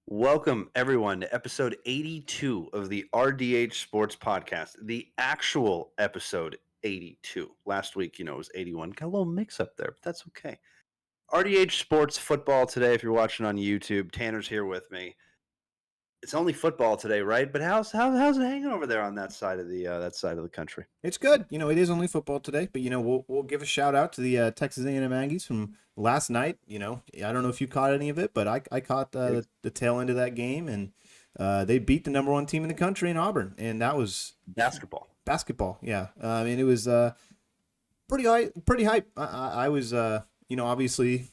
Welcome, everyone, to episode 82 of the RDH Sports Podcast, the actual episode 82. Last week, it was 81. Got a little mix up there, but that's okay. RDH Sports Football today, if you're watching on YouTube. Tanner's here with me. It's only football today, right? But how's it hanging over there on that side of the country? It's good. It is only football today, but we'll give a shout out to the Texas A&M Aggies from last night. I don't know if you caught any of it, but I caught the tail end of that game, and they beat the number one team in the country in Auburn, and that was Basketball. basketball. Yeah, I mean it was pretty hype. I was obviously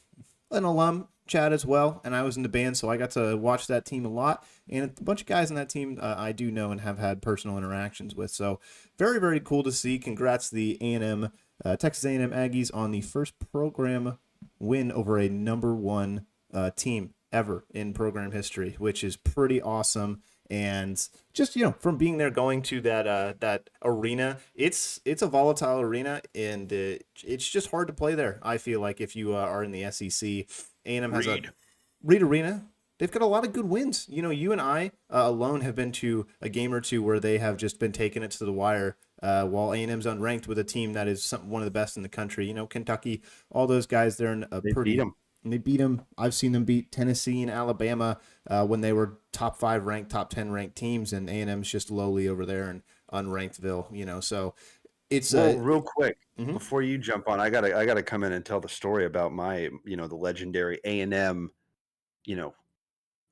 an alum, Chad as well, and I was in the band, so I got to watch that team a lot. And a bunch of guys in that team I do know and have had personal interactions with. So very, very cool to see. Congrats to the A&M, Texas A&M Aggies on the first program win over a number one team ever in program history, which is pretty awesome. And just from being there, going to that arena, it's a volatile arena, and it's just hard to play there. I feel like if you are in the SEC, A&M has a Reed Arena. They've got a lot of good wins. You and I alone have been to a game or two where they have just been taking it to the wire. While A&M's unranked with a team that is one of the best in the country. Kentucky, all those guys, they're in a They pretty. beat them. And they beat them. I've seen them beat Tennessee and Alabama when they were top 5 ranked, top 10 ranked teams, and A&M's just lowly over there in unrankedville. So it's Well, real quick, mhm. before you jump on, I gotta come in and tell the story about my, the legendary A&M, you know,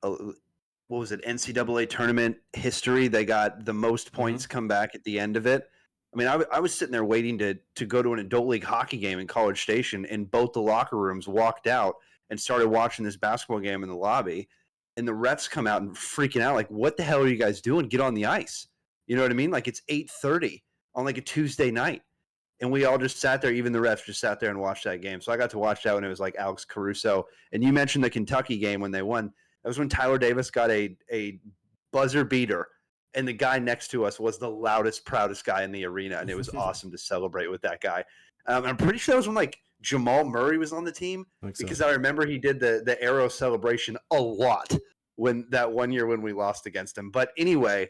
what was it, NCAA tournament history. They got the most Mhm. points come back at the end of it. I mean, I was sitting there waiting to go to an adult league hockey game in College Station, and both the locker rooms walked out and started watching this basketball game in the lobby. And the refs come out and freaking out, like, "What the hell are you guys doing? Get on the ice!" You know what I mean? Like it's 8:30 on like a Tuesday night, and we all just sat there. Even the refs just sat there and watched that game. So I got to watch that when it was like Alex Caruso. And you mentioned the Kentucky game when they won. That was when Tyler Davis got a buzzer beater, and the guy next to us was the loudest, proudest guy in the arena, and it was awesome to celebrate with that guy. I'm pretty sure that was when like Jamal Murray was on the team, Like so. because I remember he did the arrow celebration a lot when that one year when we lost against him. But anyway,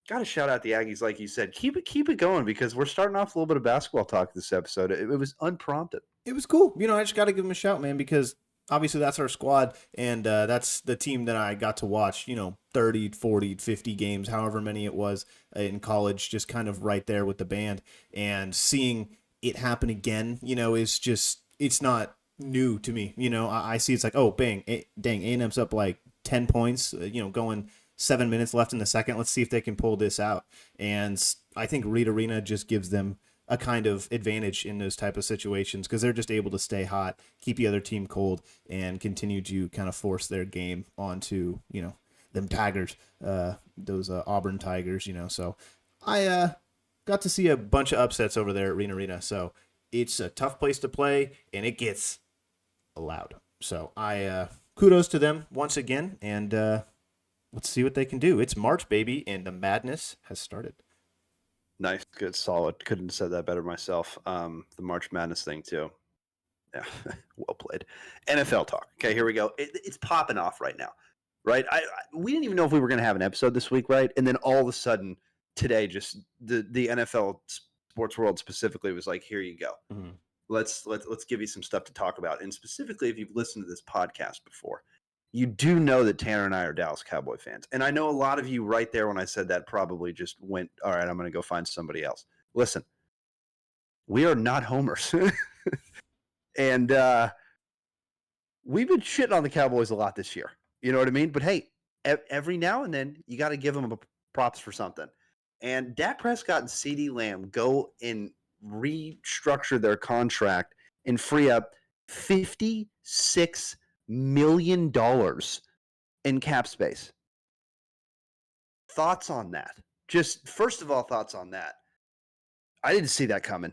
got to shout out the Aggies, like you said. Keep it going, because we're starting off a little bit of basketball talk this episode. It was unprompted. It was cool. I just got to give them a shout, man, because obviously that's our squad, and that's the team that I got to watch, 30, 40, 50 games, however many it was in college, just kind of right there with the band. And seeing it happen again, is just, it's not new to me. I see it's like, oh, bang, dang, A&M's up like 10 points, going 7 minutes left in the second. Let's see if they can pull this out. And I think Reed Arena just gives them a kind of advantage in those type of situations because they're just able to stay hot, keep the other team cold, and continue to kind of force their game onto them Tigers, those Auburn Tigers. So I got to see a bunch of upsets over there at Arena. So it's a tough place to play, and it gets loud. So I kudos to them once again, and let's see what they can do. It's March, baby, and the madness has started. Nice, good, solid. Couldn't have said that better myself. The March Madness thing too. Yeah, well played. NFL talk. Okay, here we go. It's popping off right now, right? We didn't even know if we were going to have an episode this week, right? And then all of a sudden today, just the NFL sports world specifically was like, here you go. Mm-hmm. Let's give you some stuff to talk about. And specifically, if you've listened to this podcast before, you do know that Tanner and I are Dallas Cowboy fans. And I know a lot of you right there when I said that probably just went, all right, I'm going to go find somebody else. Listen, we are not homers. And we've been shitting on the Cowboys a lot this year. You know what I mean? But hey, every now and then you got to give them props for something. And Dak Prescott and CeeDee Lamb go and restructure their contract and free up $56 million in cap space. Thoughts on that? Just first of all, thoughts on that. I didn't see that coming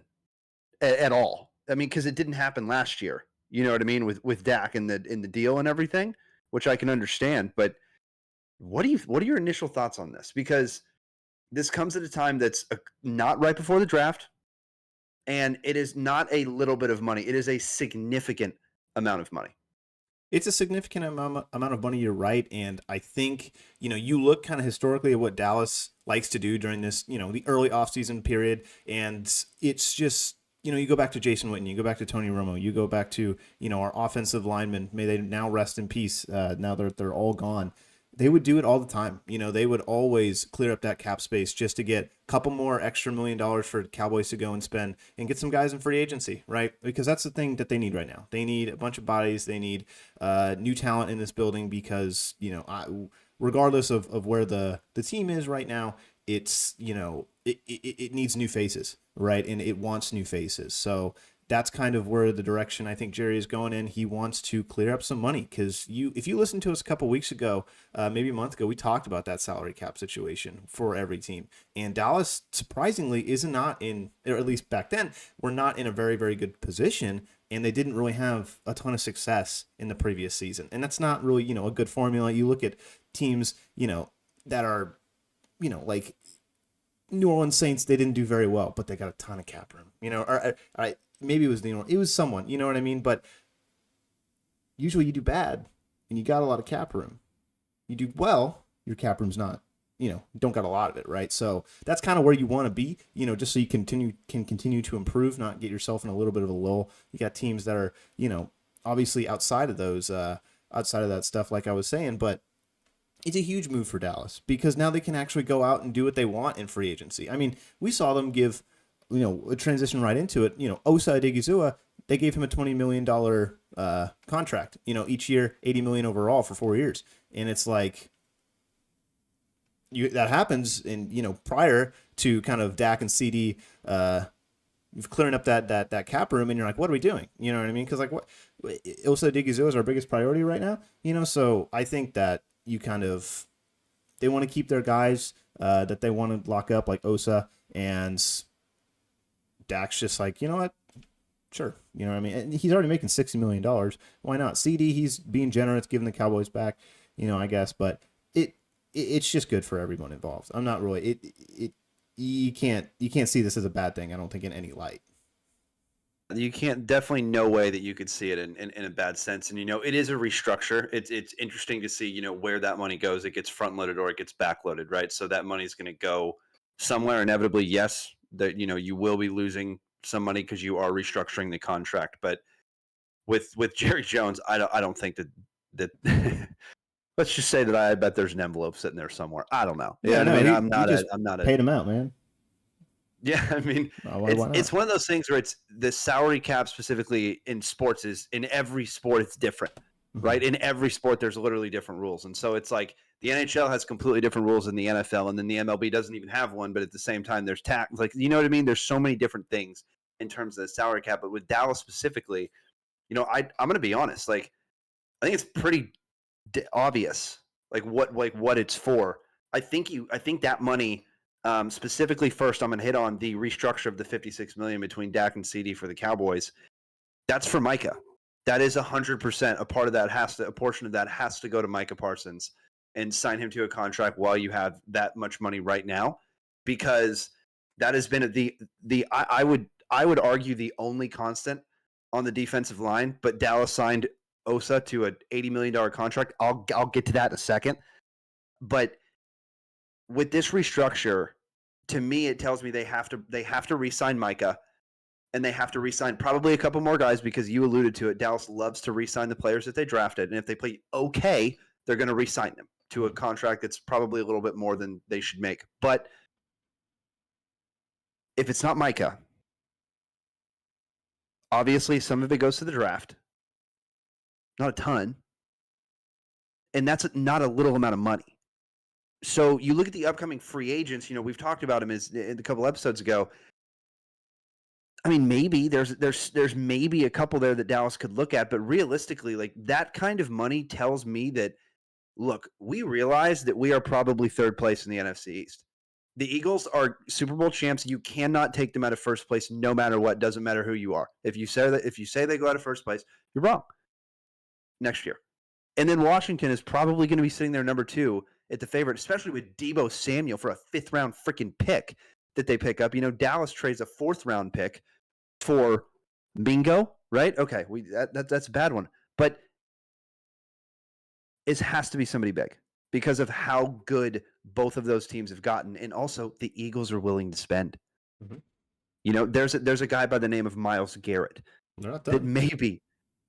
at all. I mean, because it didn't happen last year. You know what I mean, with Dak in the deal and everything, which I can understand. But what are your initial thoughts on this? Because this comes at a time that's not right before the draft, and it is not a little bit of money. It is a significant amount of money. It's a significant amount of money, you're right. And I think, you look kind of historically at what Dallas likes to do during this, the early offseason period. And it's just, you go back to Jason Witten, you go back to Tony Romo, you go back to, our offensive linemen. May they now rest in peace. Now they're all gone. They would do it all the time. They would always clear up that cap space just to get a couple more extra $1 million for Cowboys to go and spend and get some guys in free agency, right? Because that's the thing that they need right now. They need a bunch of bodies. They need new talent in this building because, regardless of where the team is right now, it's, it needs new faces, right? And it wants new faces. So that's kind of where the direction I think Jerry is going in. He wants to clear up some money because if you listened to us a couple weeks ago, maybe a month ago, we talked about that salary cap situation for every team. And Dallas, surprisingly, is not in, or at least back then, we're not in a very, very good position. And they didn't really have a ton of success in the previous season. And that's not really, a good formula. You look at teams, that are, like New Orleans Saints, they didn't do very well, but they got a ton of cap room, or maybe it was it was someone, you know what I mean? But usually you do bad and you got a lot of cap room. You do well, your cap room's not, don't got a lot of it, right? So that's kind of where you want to be, just so you can continue to improve, not get yourself in a little bit of a lull. You got teams that are, obviously outside of those, outside of that stuff, like I was saying, but it's a huge move for Dallas because now they can actually go out and do what they want in free agency. I mean, we saw them give, a transition right into it. Osa Odigizua, they gave him a $20 million contract, each year, $80 million overall for 4 years. And it's like, that happens in, prior to kind of Dak and CD clearing up that cap room, and you're like, what are we doing? You know what I mean? Because like, what Osa Odigizua is our biggest priority right now, so I think that you kind of, they want to keep their guys that they want to lock up, like Osa, and Dak's just like, you know what? Sure. You know what I mean? And he's already making $60 million. Why not? CD, he's being generous, giving the Cowboys back, I guess. But it's just good for everyone involved. I'm not really, you can't see this as a bad thing, I don't think, in any light. You can't, definitely no way that you could see it in a bad sense. And, it is a restructure. It's interesting to see, where that money goes. It gets front loaded or it gets back loaded, right? So that money is going to go somewhere inevitably. Yes, that, you will be losing some money because you are restructuring the contract. But with Jerry Jones, I don't think that let's just say that I bet there's an envelope sitting there somewhere. I don't know. Yeah, no, I mean, he just paid him out, man. Yeah, I mean, it's one of those things where it's the salary cap specifically in sports is in every sport it's different, right? In every sport there's literally different rules, and so it's like the NHL has completely different rules than the NFL, and then the MLB doesn't even have one. But at the same time, there's tax, like you know what I mean. There's so many different things in terms of the salary cap. But with Dallas specifically, I'm going to be honest. Like, I think it's pretty obvious, like what it's for. I think that money. Specifically, first, I'm going to hit on the restructure of the $56 million between Dak and CD for the Cowboys. That's for Micah. That is 100%. A part of that a portion of that has to go to Micah Parsons and sign him to a contract while you have that much money right now, because that has been I would argue the only constant on the defensive line. But Dallas signed Osa to an $80 million contract. I'll get to that in a second, but with this restructure, to me, it tells me they have to re-sign Micah, and they have to re-sign probably a couple more guys because you alluded to it. Dallas loves to re-sign the players that they drafted, and if they play okay, they're going to re-sign them to a contract that's probably a little bit more than they should make. But if it's not Micah, obviously some of it goes to the draft, not a ton, and that's not a little amount of money. So you look at the upcoming free agents. We've talked about him as a couple episodes ago. I mean, maybe there's maybe a couple there that Dallas could look at, but realistically, like that kind of money tells me that, look, we realize that we are probably third place in the NFC East. The Eagles are Super Bowl champs. You cannot take them out of first place, no matter what. Doesn't matter who you are. If you say they go out of first place, you're wrong. Next year, and then Washington is probably going to be sitting there number 2 at the favorite, especially with Deebo Samuel for a 5th round freaking pick that they pick up. Dallas trades a 4th round pick for bingo, right? Okay, that's a bad one. But has to be somebody big because of how good both of those teams have gotten, and also the Eagles are willing to spend. Mhm. You know, there's a guy by the name of Myles Garrett They're not that done.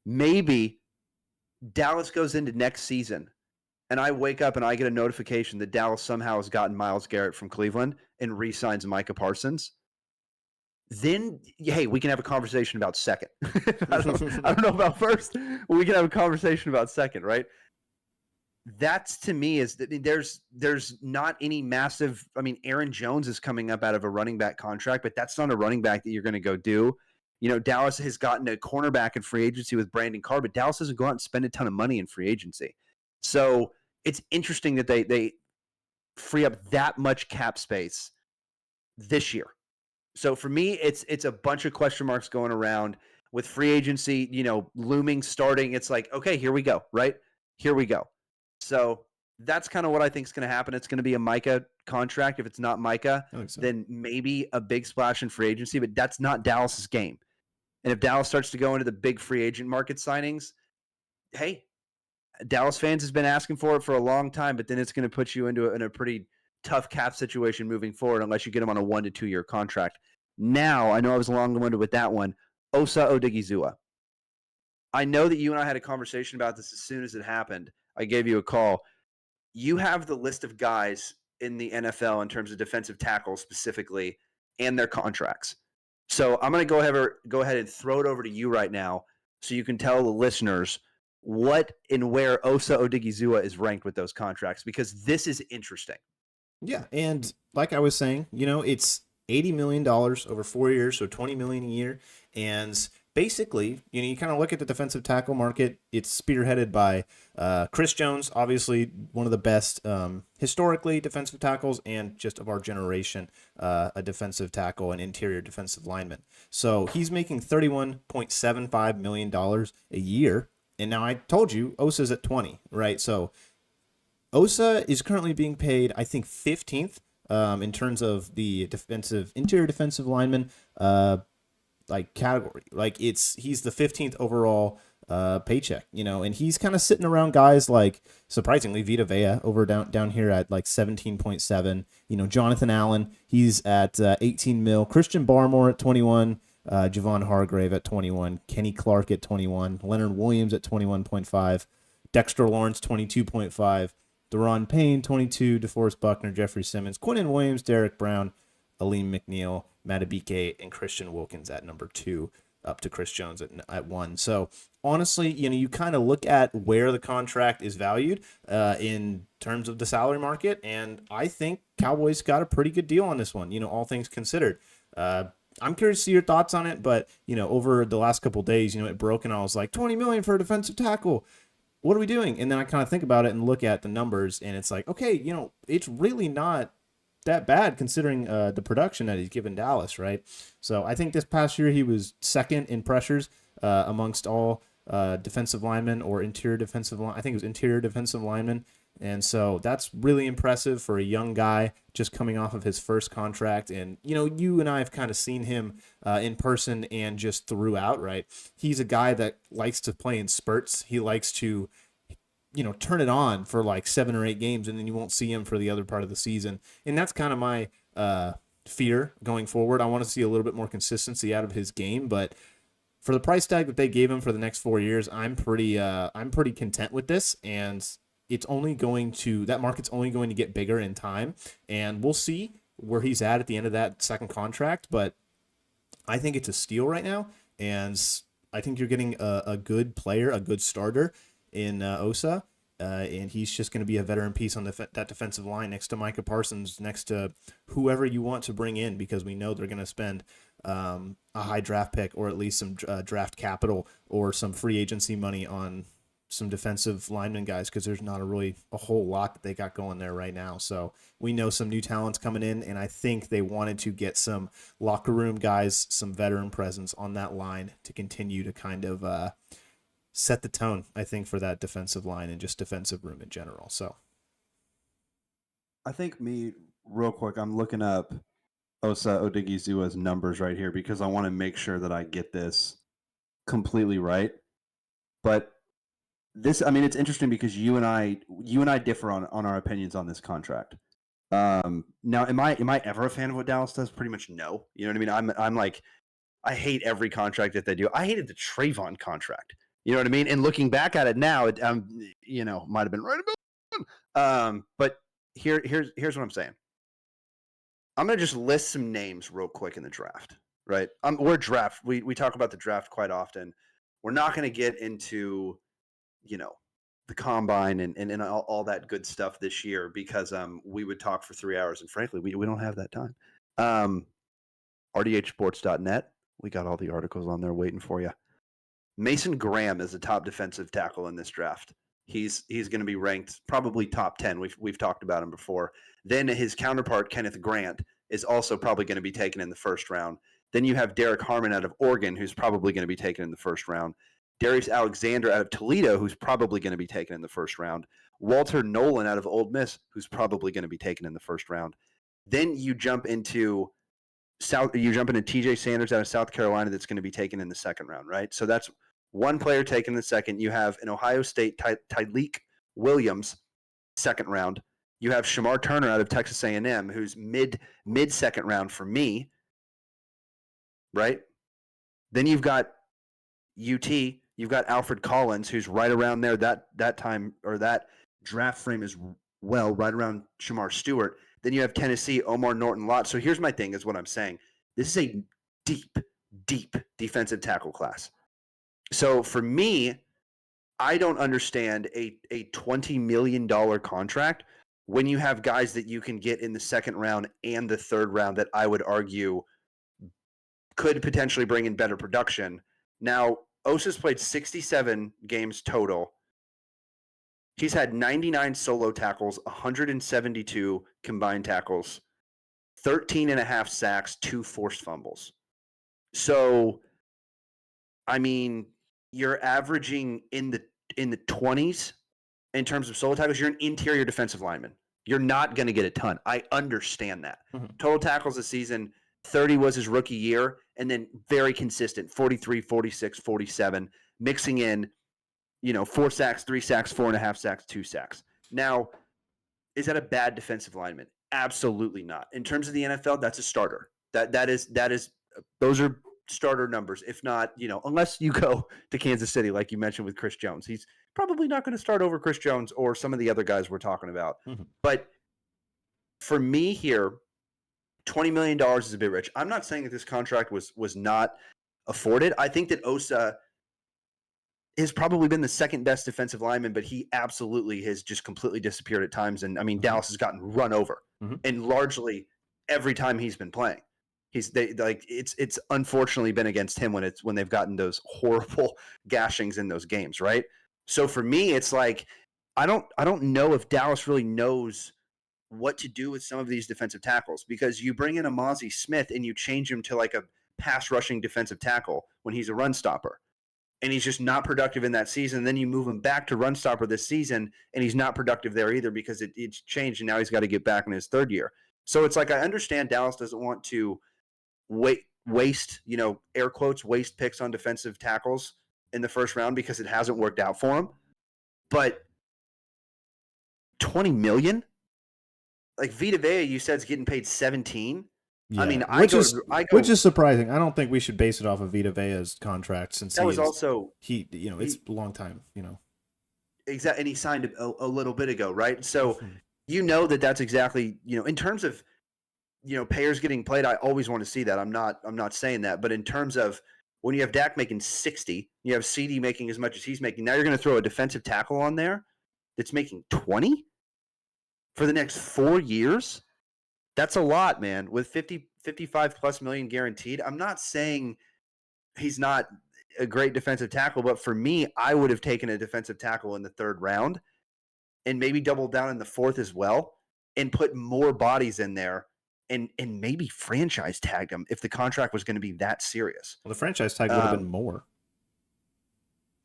maybe Dallas goes into next season and I wake up and I get a notification that Dallas somehow has gotten Myles Garrett from Cleveland and re-signs Micah Parsons. Then, hey, we can have a conversation about second. I don't know about first. We can have a conversation about second, right? That's to me is that there's not any massive. I mean, Aaron Jones is coming up out of a running back contract, but that's not a running back that you're going to go do. You know, Dallas has gotten a cornerback in free agency with Brandon Carr, but Dallas doesn't go out and spend a ton of money in free agency. So it's interesting that they free up that much cap space this year. So for me, it's a bunch of question marks going around with free agency, you know, looming, starting. It's like, okay, here we go, right? Here we go. So that's kind of what I think is going to happen. It's going to be a Micah contract. If it's not Micah, So. then maybe a big splash in free agency, but that's not Dallas's game. And if Dallas starts to go into the big free agent market signings, hey, Dallas fans has been asking for it for a long time, but then it's going to put you in a pretty tough cap situation moving forward unless you get him on a 1 to 2 year contract. Now, I know I was long-winded with that one. Osa Odigizua. I know that you and I had a conversation about this as soon as it happened. I gave you a call. You have the list of guys in the NFL in terms of defensive tackles specifically and their contracts. So I'm going to go ahead and throw it over to you right now so you can tell the listeners what and where Osa Odigizua is ranked with those contracts, because this is interesting. Yeah, and like I was saying, you know, it's $80 million over 4 years, so $20 million a year. And basically, you know, you kind of look at the defensive tackle market. It's spearheaded by Chris Jones, obviously one of the best historically defensive tackles and just of our generation, a defensive tackle and interior defensive lineman. So he's making $31.75 million a year. And now I told you Osa's at 20, right? So Osa is currently being paid, I think, 15th in terms of the interior defensive lineman like category. Like he's the 15th overall paycheck, you know, and he's kind of sitting around guys like, surprisingly, Vita Vea over down here at like 17.7. You know, Jonathan Allen, he's at 18 mil. Christian Barmore at 21. Javon Hargrave at 21. Kenny Clark at 21. Leonard Williams at 21.5. Dexter Lawrence 22.5. Deron Payne, 22, DeForest Buckner, Jeffrey Simmons, Quinnen Williams, Derek Brown, Aleem McNeil, Matabike, and Christian Wilkins at number 2, up to Chris Jones at 1. So honestly, you know, you kind of look at where the contract is valued in terms of the salary market, and I think Cowboys got a pretty good deal on this one, you know, all things considered. I'm curious to see your thoughts on it, but, you know, over the last couple of days, you know, it broke and I was like, $20 million for a defensive tackle. What are we doing? And then I kind of think about it and look at the numbers, and it's like, okay, you know, it's really not that bad considering the production that he's given Dallas, right? So I think this past year he was second in pressures amongst all defensive linemen or interior defensive line. I think it was interior defensive linemen. And so that's really impressive for a young guy just coming off of his first contract. And, you know, you and I have kind of seen him in person and just throughout, right? He's a guy that likes to play in spurts. He likes to, you know, turn it on for like 7 or 8 games, and then you won't see him for the other part of the season. And that's kind of my fear going forward. I want to see a little bit more consistency out of his game, but for the price tag that they gave him for the next 4 years, I'm pretty content with this. And it's only going to, that market's only going to get bigger in time, and we'll see where he's at the end of that second contract. But I think it's a steal right now, and I think you're getting a good player, a good starter in Osa, and he's just going to be a veteran piece on that defensive line next to Micah Parsons, next to whoever you want to bring in, because we know they're going to spend a high draft pick or at least some draft capital or some free agency money on some defensive lineman guys, because there's not a whole lot that they got going there right now. So we know some new talents coming in, and I think they wanted to get some locker room guys, some veteran presence on that line to continue to kind of set the tone, I think, for that defensive line and just defensive room in general. So I think real quick, I'm looking up Osa Odighizuwa's numbers right here because I want to make sure that I get this completely right. But I mean, it's interesting because you and I differ on our opinions on this contract. Now, am I ever a fan of what Dallas does? Pretty much no. You know what I mean? I'm like, I hate every contract that they do. I hated the Trayvon contract. You know what I mean? And looking back at it now, it might have been right about. But here's what I'm saying. I'm gonna just list some names real quick in the draft. Right? We talk about the draft quite often. We're not gonna get into the combine and all that good stuff this year because we would talk for 3 hours and frankly we don't have that time. RDHsports.net, we got all the articles on there waiting for you. Mason Graham is the top defensive tackle in this draft. He's going to be ranked probably top 10. We've talked about him before. Then his counterpart Kenneth Grant is also probably going to be taken in the first round. Then you have Derek Harmon out of Oregon, who's probably going to be taken in the first round. Darius Alexander out of Toledo, who's probably going to be taken in the first round. Walter Nolan out of Ole Miss, who's probably going to be taken in the first round. Then you jump into TJ Sanders out of South Carolina that's going to be taken in the second round, right? So that's one player taken in the second. You have an Ohio State Tyleek Williams, second round. You have Shamar Turner out of Texas A&M, who's mid second round for me, right? Then you've got UT. You've got Alfred Collins, who's right around there. That time or that draft frame is right around Shamar Stewart. Then you have Tennessee, Omar Norton-Lott. So here's my thing is what I'm saying. This is a deep defensive tackle class. So for me, I don't understand a $20 million contract when you have guys that you can get in the second round and the third round that I would argue could potentially bring in better production. Now, Osa's played 67 games total. He's had 99 solo tackles, 172 combined tackles, 13 and a half sacks, 2 forced fumbles. So, I mean, you're averaging in the 20s in terms of solo tackles. You're an interior defensive lineman. You're not going to get a ton. I understand that. Mm-hmm. Total tackles this season, 30 was his rookie year, and then very consistent, 43, 46, 47, mixing in 4 sacks, 3 sacks, 4.5 sacks, 2 sacks. Now, is that a bad defensive lineman? Absolutely not. In terms of the NFL, that's a starter. That is those are starter numbers. If not, unless you go to Kansas City, like you mentioned with Chris Jones, he's probably not going to start over Chris Jones or some of the other guys we're talking about. Mm-hmm. But for me here, $20 million is a bit rich. I'm not saying that this contract was not afforded. I think that Osa has probably been the second best defensive lineman, but he absolutely has just completely disappeared at times. And I mean, mm-hmm. Dallas has gotten run over, mm-hmm. and largely every time he's been playing, it's unfortunately been against him when they've gotten those horrible gashings in those games, right? So for me, it's like I don't know if Dallas really knows what to do with some of these defensive tackles, because you bring in a Mozzie Smith and you change him to like a pass rushing defensive tackle when he's a run stopper. And he's just not productive in that season. Then you move him back to run stopper this season, and he's not productive there either because it's changed, and now he's got to get back in his third year. So it's like I understand Dallas doesn't want to waste, air quotes, waste picks on defensive tackles in the first round because it hasn't worked out for him. But $20 million? Like Vita Vea, you said, is getting paid 17. Yeah, I mean, which is surprising. I don't think we should base it off of Vita Vea's contract since it's a long time, Exactly, and he signed a little bit ago, right? So that's exactly, in terms of payers getting played, I always want to see that. I'm not saying that, but in terms of when you have Dak making 60, you have CD making as much as he's making. Now you're going to throw a defensive tackle on there that's making 20 for the next 4 years. That's a lot, man. With 55 plus million guaranteed. I'm not saying he's not a great defensive tackle, but for me, I would have taken a defensive tackle in the third round and maybe doubled down in the fourth as well and put more bodies in there and maybe franchise tagged him if the contract was going to be that serious. Well, the franchise tag would have been more.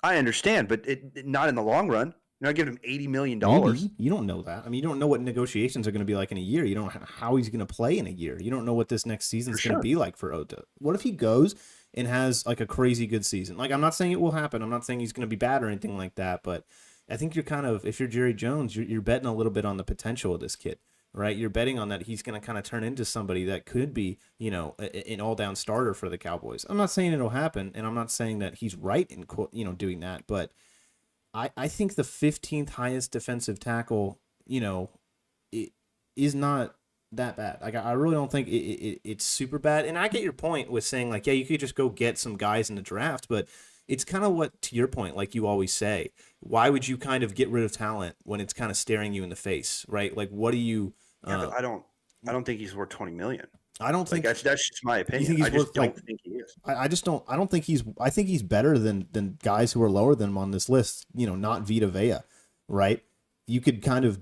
I understand, but not in the long run. You're not giving him $80 million. Maybe. You don't know that. I mean, you don't know what negotiations are going to be like in a year. You don't know how he's going to play in a year. You don't know what this next season is going to be like for Ota. What if he goes and has like a crazy good season. Like, I'm not saying it will happen. I'm not saying he's going to be bad or anything like that, but I think you're kind of, if you're Jerry Jones, you're betting a little bit on the potential of this kid, right? You're betting on that he's going to kind of turn into somebody that could be, an all-down starter for the Cowboys. I'm not saying it'll happen, and I'm not saying that he's right in, doing that, but I think the 15th highest defensive tackle, it is not that bad. Like, I really don't think it's super bad. And I get your point with saying, like, yeah, you could just go get some guys in the draft, but it's kind of what, to your point, like you always say, why would you kind of get rid of talent when it's kind of staring you in the face, right? Like, what do you? Yeah, but I don't think he's worth 20 million. I don't think that's just my opinion. You think he's worth, don't think he is. I just don't. I don't think he's. I think he's better than guys who are lower than him on this list. Not Vita Vea, right? You could kind of,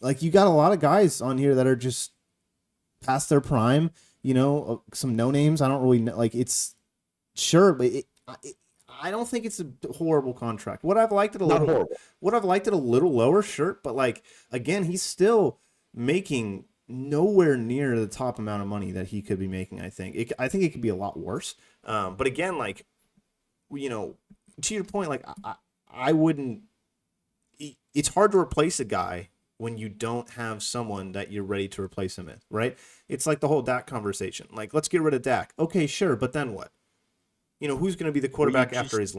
like, you got a lot of guys on here that are just past their prime. Some no names. I don't really know. Like, it's sure, but I don't think it's a horrible contract. What I've liked it a little lower, sure, but like, again, he's still making nowhere near the top amount of money that he could be making. I think it could be a lot worse. But again, like, to your point, like, I wouldn't. It's hard to replace a guy when you don't have someone that you're ready to replace him with, right? It's like the whole Dak conversation. Like, let's get rid of Dak. Okay, sure, but then what? Who's going to be the quarterback after he's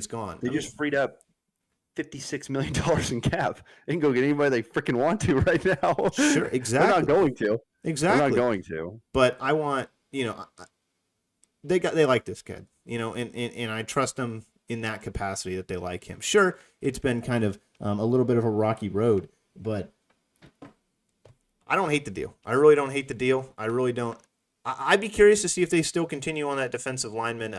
gone? They just freed up $56 million in cap. They can go get anybody they freaking want to right now. Sure, exactly. They're not going to. Exactly. They're not going to. But I want, they like this kid, and I trust them in that capacity that they like him. Sure, it's been kind of a little bit of a rocky road, but I don't hate the deal. I really don't hate the deal. I really don't. I'd be curious to see if they still continue on that defensive lineman,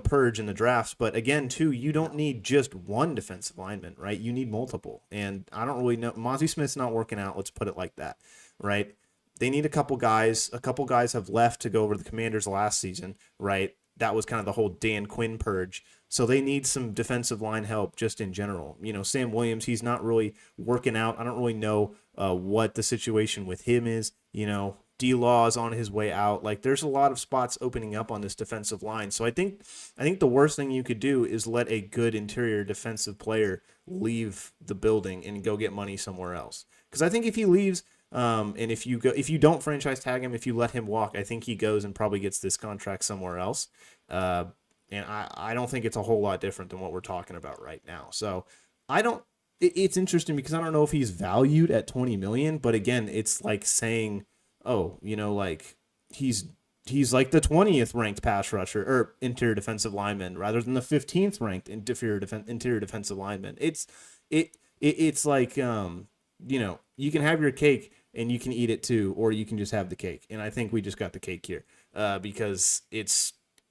purge in the drafts. But again, too, you don't need just one defensive lineman, right? You need multiple. And I don't really know. Mozzie Smith's not working out. Let's put it like that, right? They need a couple guys. A couple guys have left to go over to the Commanders last season, right? That was kind of the whole Dan Quinn purge. So they need some defensive line help just in general. Sam Williams, he's not really working out. I don't really know what the situation with him is, D-Law is on his way out. Like, there's a lot of spots opening up on this defensive line. So I think the worst thing you could do is let a good interior defensive player leave the building and go get money somewhere else. Because I think if he leaves, and if you don't franchise tag him, if you let him walk, I think he goes and probably gets this contract somewhere else. And I don't think it's a whole lot different than what we're talking about right now. So it's interesting because I don't know if he's valued at 20 million, but again, it's like saying, oh, like, he's like the 20th ranked pass rusher or interior defensive lineman rather than the 15th ranked interior defensive lineman. It's like, you can have your cake and you can eat it too, or you can just have the cake. And I think we just got the cake here because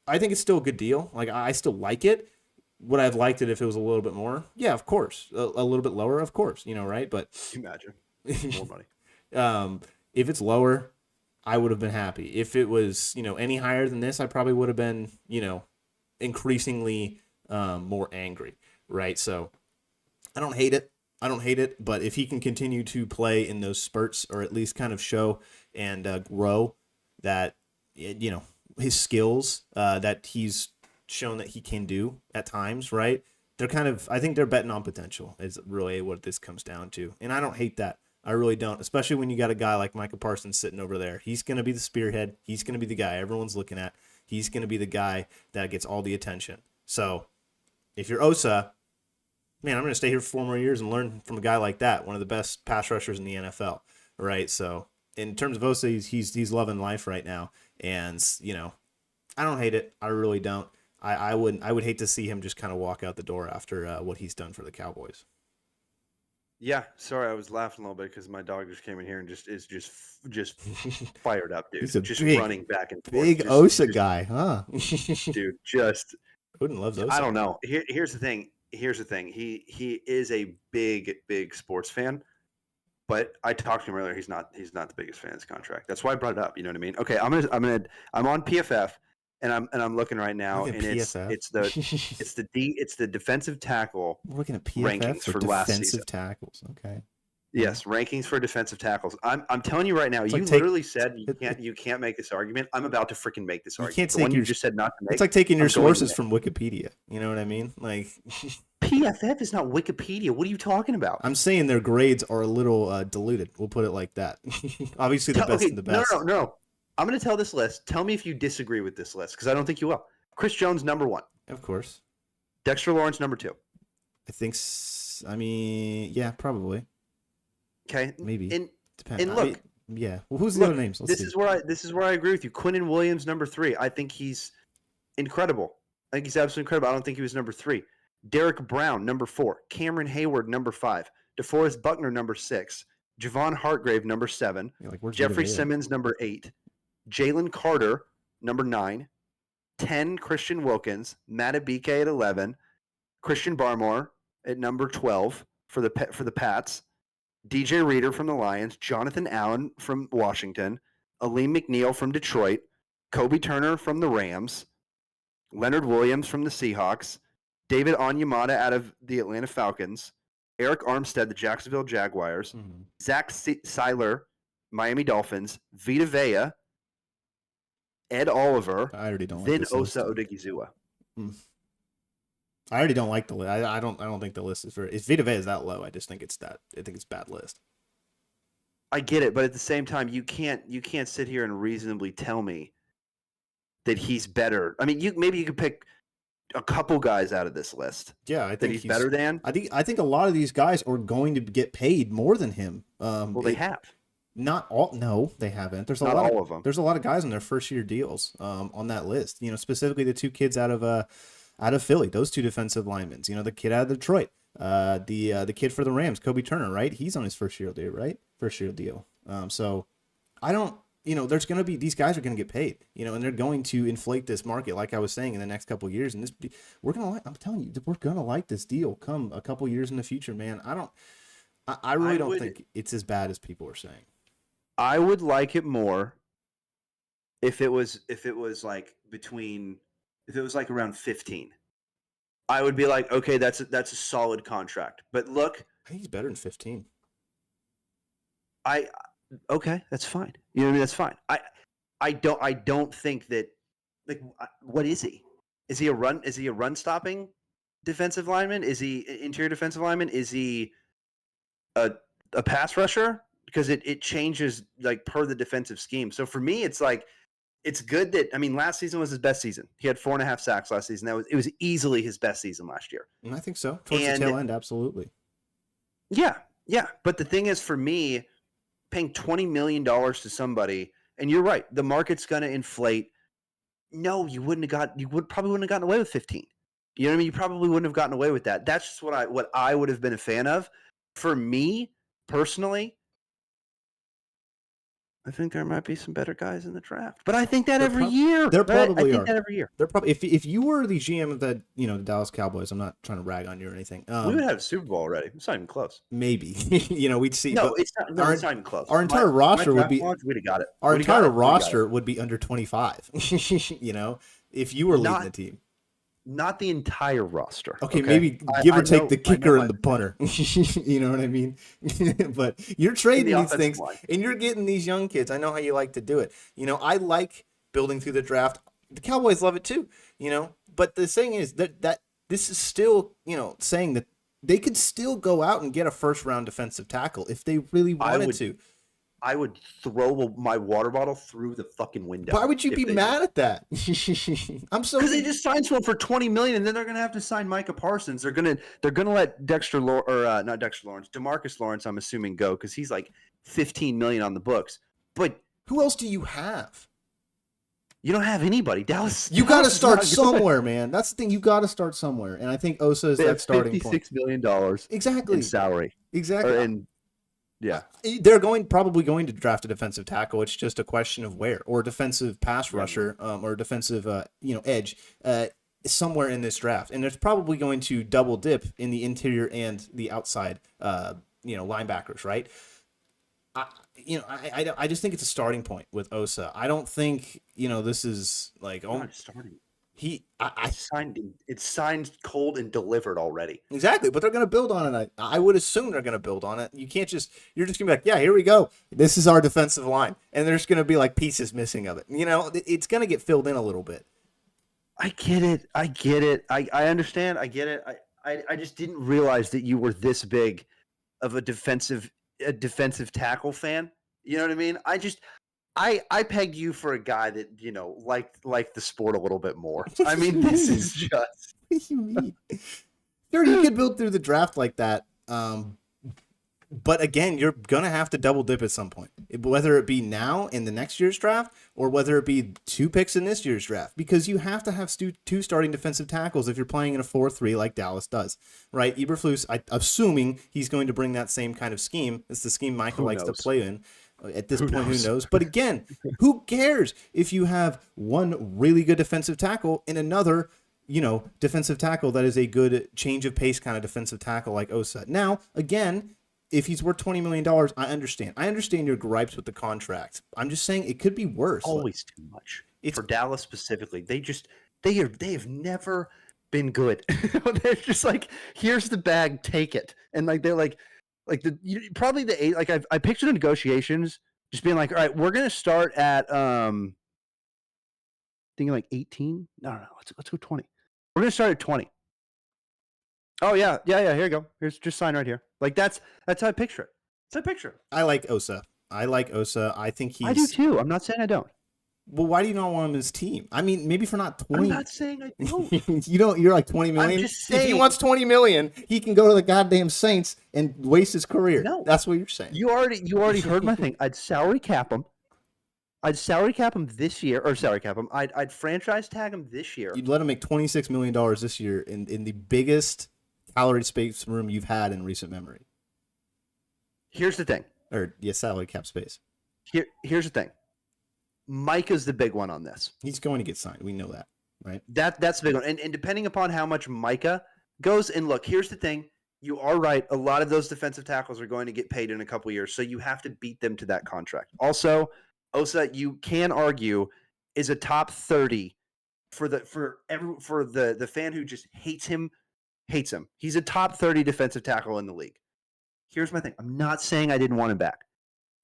I think it's still a good deal. Like, I still like it. Would I have liked it if it was a little bit more? Yeah, of course. A little bit lower, of course, right? But imagine more money. If it's lower, I would have been happy. If it was, any higher than this, I probably would have been, increasingly more angry, right? So I don't hate it. But if he can continue to play in those spurts, or at least kind of show and grow that, his skills that he's shown that he can do at times, right? I think they're betting on potential is really what this comes down to. And I don't hate that. I really don't, especially when you got a guy like Micah Parsons sitting over there. He's going to be the spearhead. He's going to be the guy everyone's looking at. He's going to be the guy that gets all the attention. So if you're Osa, man, I'm going to stay here for 4 more years and learn from a guy like that, one of the best pass rushers in the NFL, right? So in terms of Osa, he's loving life right now. And, I don't hate it. I really don't. I would hate to see him just kind of walk out the door after what he's done for the Cowboys. Yeah, sorry, I was laughing a little bit because my dog just came in here and is just fired up, dude. He's a just big, running back and forth. Big Osa guy, huh? Dude, just Odin loves Osa. I don't know. Here's the thing. He is a big sports fan, but I talked to him earlier. He's not the biggest fan of this contract. That's why I brought it up. You know what I mean? Okay, I'm on PFF. And I'm looking right now, and it's the defensive tackle. We're looking at PFF rankings for last defensive season. tackles. Okay. Yes, rankings for defensive tackles. I'm telling you right now, It's you like literally said you can't make this argument. I'm about to freaking make this you argument. can't The one take you your. just said not to make. It's like taking your I'm going to sources make. from Wikipedia. You know what I mean? Like PFF is not Wikipedia. What are you talking about? I'm saying their grades are a little diluted. We'll put it like that. Obviously, the best and the best. No. I'm going to tell this list. Tell me if you disagree with this list because I don't think you will. Chris Jones, number 1. Of course. Dexter Lawrence, number 2. I think. I mean, yeah, probably. Okay, Maybe. Depends. And look, yeah. Well, who's the other names? This is where I agree with you. Quinnen Williams, number 3. I think he's incredible. I think he's absolutely incredible. I don't think he was number 3. Derek Brown, number 4. Cameron Hayward, number 5. DeForest Buckner, number 6. Javon Hartgrave, number 7. Jeffrey Simmons, number 8. Jalen Carter, number 9. 10, Christian Wilkins. Matabike at 11. Christian Barmore at number 12 for the Pats. DJ Reader from the Lions. Jonathan Allen from Washington. Aleem McNeil from Detroit. Kobe Turner from the Rams. Leonard Williams from the Seahawks. David Onyemata out of the Atlanta Falcons. Eric Armstead, the Jacksonville Jaguars. Mm-hmm. Zach Seiler, Miami Dolphins. Vita Vea. Ed Oliver. I already don't like then this Osa list. Odigizua. I already don't like the list. I don't think the list is very. If Vita Vea is that low, I just think it's that. I think it's a bad list. I get it, but at the same time, you can't sit here and reasonably tell me that he's better. I mean, maybe you could pick a couple guys out of this list. Yeah, I think that he's better than. I think a lot of these guys are going to get paid more than him. Well, they have. Not all. No, they haven't. There's a Not lot all of them. There's a lot of guys on their first year deals. On that list, specifically the 2 kids out of Philly, those 2 defensive linemen. The kid out of Detroit, the kid for the Rams, Kobe Turner, right? He's on his first year deal, right? First year deal. So I don't. There's going to be, these guys are going to get paid, and they're going to inflate this market, like I was saying, in the next couple of years. And I'm telling you, we're going to like this deal come a couple years in the future, man. I really don't think it's as bad as people are saying. I would like it more if it was like around 15. I would be like, okay, that's a solid contract. But look, I think he's better than 15. Okay, that's fine. You know what I mean? That's fine. I don't think that, like, what is he? Is he a run stopping defensive lineman? Is he interior defensive lineman? Is he a pass rusher? Because it changes like per the defensive scheme. So for me, it's like, it's good that, I mean, last season was his best season. He had 4.5 sacks last season. It was easily his best season last year. And I think so. Towards the tail end, absolutely. Yeah. But the thing is, for me, paying $20 million to somebody, and you're right, the market's going to inflate. No, you probably wouldn't have gotten away with 15. You know what I mean? You probably wouldn't have gotten away with that. That's just what I would have been a fan of. For me, personally, I think there might be some better guys in the draft, but I think that every year. There probably are. That every year. They're probably, if you were the GM of the the Dallas Cowboys, I'm not trying to rag on you or anything. We would have a Super Bowl already. It's not even close. Maybe we'd see. No, it's not. It's not even close. Our entire roster would be. We'd have got it. Our entire roster would be under 25. If you were leading the team. Not the entire roster. Okay, maybe give or take the kicker and the punter. You know what I mean? But you're trading these things and you're getting these young kids. I know how you like to do it. I like building through the draft. The Cowboys love it too, But the thing is that this is still, saying that they could still go out and get a first round defensive tackle if they really wanted to. I would throw my water bottle through the fucking window. Why would you be mad at that? Because they just signed someone for $20 million, and then they're going to have to sign Micah Parsons. They're going to let not Dexter Lawrence, Demarcus Lawrence. I'm assuming go because he's like $15 million on the books. But who else do you have? You don't have anybody. Dallas. You got to start somewhere, man. That's the thing. You got to start somewhere, and I think Osa is that starting point. $56 million exactly in salary. Exactly. Yeah, they're probably going to draft a defensive tackle. It's just a question of where, or a defensive pass rusher, or a defensive, edge, somewhere in this draft. And there's probably going to double dip in the interior and the outside, linebackers, right? I just think it's a starting point with Osa. I don't think this is like starting. It's signed, cold, and delivered already. Exactly, but they're going to build on it. I would assume they're going to build on it. You're just going to be like, yeah, here we go. This is our defensive line. And there's going to be like pieces missing of it. It's going to get filled in a little bit. I get it. I understand. I get it. I just didn't realize that you were this big of a defensive tackle fan. You know what I mean? I pegged you for a guy that, liked the sport a little bit more. I mean, this is just. What do you mean? Sure, you could build through the draft like that. But again, you're going to have to double dip at some point, whether it be now in the next year's draft or whether it be 2 picks in this year's draft, because you have to have 2 starting defensive tackles if you're playing in a 4-3 like Dallas does, right? Eberflus, assuming he's going to bring that same kind of scheme. It's the scheme Michael likes to play in. At this point, who knows? But again, who cares if you have one really good defensive tackle and another, defensive tackle that is a good change of pace kind of defensive tackle like Osa. Now, again, if he's worth $20 million, I understand. I understand your gripes with the contract. I'm just saying it could be worse. Always too much. For Dallas specifically. They have never been good. They're just like, here's the bag, take it. And like they're probably the 8. Like I pictured the negotiations just being like, all right, we're gonna start at thinking like 18. No, let's go 20. We're gonna start at 20. Oh yeah. Here you go. Here's just sign right here. Like that's how I picture it. That's how I picture it. I like Osa. I think he's. I do too. I'm not saying I don't. Well, why do you not want him on his team? I mean, maybe for not 20. I'm not saying I don't. You don't. You're like 20 million. I'm just saying, if he wants 20 million, he can go to the goddamn Saints and waste his career. No, that's what you're saying. You already heard my thing. I'd salary cap him. This year, or salary cap him. I'd franchise tag him this year. You'd let him make $26 million this year in the biggest salary space room you've had in recent memory. Here's the thing. Salary cap space. Here's the thing. Micah's the big one on this. He's going to get signed. We know that, right? That's the big one. And depending upon how much Micah goes, and look, here's the thing. You are right. A lot of those defensive tackles are going to get paid in a couple years, so you have to beat them to that contract. Also, Osa, you can argue, is a top 30 for the fan who just hates him. He's a top 30 defensive tackle in the league. Here's my thing. I'm not saying I didn't want him back.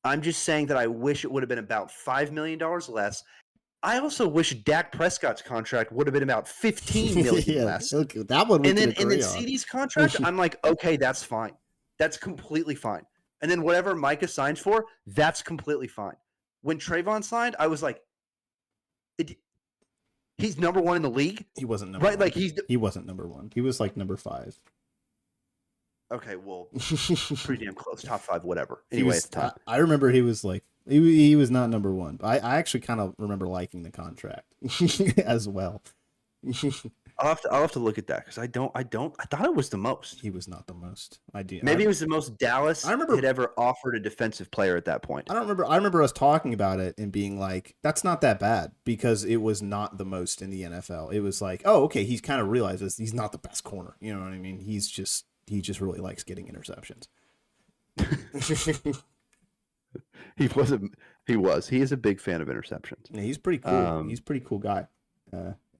I'm just saying that I wish it would have been about $5 million less. I also wish Dak Prescott's contract would have been about $15 million less. Okay, that one. And then CD's contract, I'm like, okay, that's fine. That's completely fine. And then whatever Micah signs for, that's completely fine. When Trayvon signed, I was like, he's number 1 in the league. He wasn't number 1. Like he wasn't number 1. He was like number 5. Okay, well, pretty damn close. Top 5, whatever. Anyway, at the time. I remember he was like, he was not number 1. I actually kind of remember liking the contract as well. I'll have to look at that because I thought it was the most. He was not the most. Maybe it was the most Dallas had ever offered a defensive player at that point. I don't remember. I remember us talking about it and being like, that's not that bad because it was not the most in the NFL. It was like, oh, okay, he's kind of realizes he's not the best corner. You know what I mean? He just really likes getting interceptions. He wasn't. He was. He is a big fan of interceptions. Yeah, he's pretty cool. He's a pretty cool guy.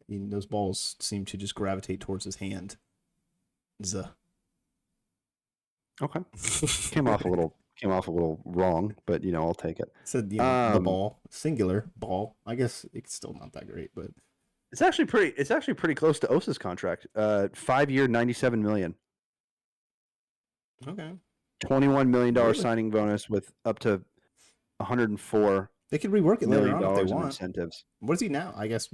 Those balls seem to just gravitate towards his hand. Okay. Came off a little wrong, but I'll take it. Said the ball, singular ball. I guess it's still not that great, but it's actually pretty close to Osa's contract. 5-year, $97 million. Okay. $21 million signing bonus with up to $104. They could rework it later on if they want. Incentives. What is he now? I guess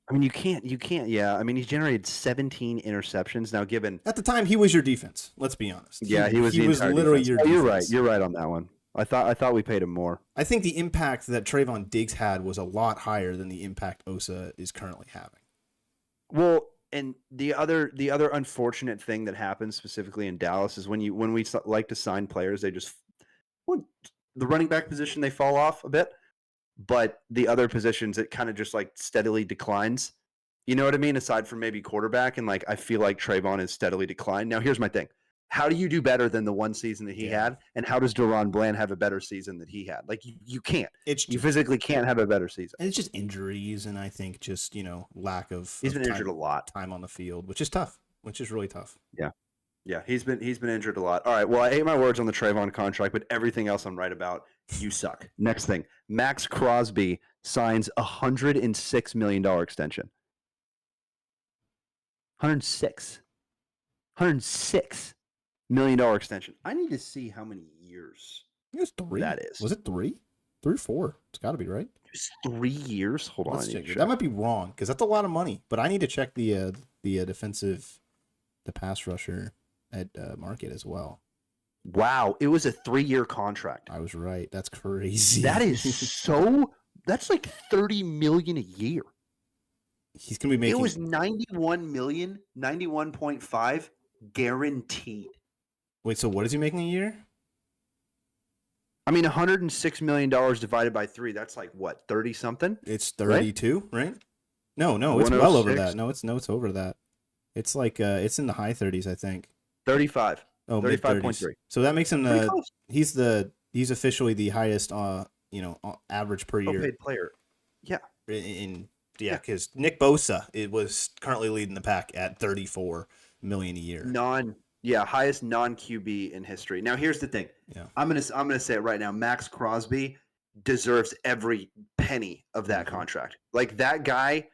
I mean, you can't. Yeah, I mean, he's generated 17 interceptions now. Given at the time, he was your defense. Let's be honest. Yeah, he was literally defense. your defense. You're right on that one. I thought we paid him more. I think the impact that Trayvon Diggs had was a lot higher than the impact Osa is currently having. Well, and the other unfortunate thing that happens specifically in Dallas is when we like to sign players, they just the running back position they fall off a bit. But the other positions, it kind of just like steadily declines. You know what I mean? Aside from maybe quarterback, and like I feel like Trayvon is steadily declined. Now, here's my thing: How do you do better than the one season that he had? And how does Deron Bland have a better season that he had? Like you can't. You physically can't have a better season. And it's just injuries, and I think just lack of He's been injured a lot. Time on the field, which is tough. Which is really tough. Yeah, he's been injured a lot. All right, well, I ate my words on the Trayvon contract, but everything else I'm right about. You suck. Next thing, Max Crosby signs $106 million extension. 106 $106 million extension. I need to see how many years It was 3. that is. Was it 3? 3 or 4? It's got to be right. It's 3 years. Hold on. Let's check it. That might be wrong because that's a lot of money. But I need to check the pass rusher at market as well. Wow, it was a 3-year contract. I was right. That's crazy. That is so. That's like $30 million a year. He's gonna be making. It was 91 million, 91.5 guaranteed. Wait, so what is he making a year? I mean, $106 million divided by 3. That's like what, 30 something? It's 32, right? No, it's well over that. No, it's over that. It's like it's in the high 30s, I think. 35. Oh, 35.3. So that makes him he's officially the highest average per year paid player. Yeah. Because Nick Bosa was currently leading the pack at $34 million a year. Highest non-QB in history. Now here's the thing. Yeah. I'm gonna say it right now. Max Crosby deserves every penny of that contract. Like that guy,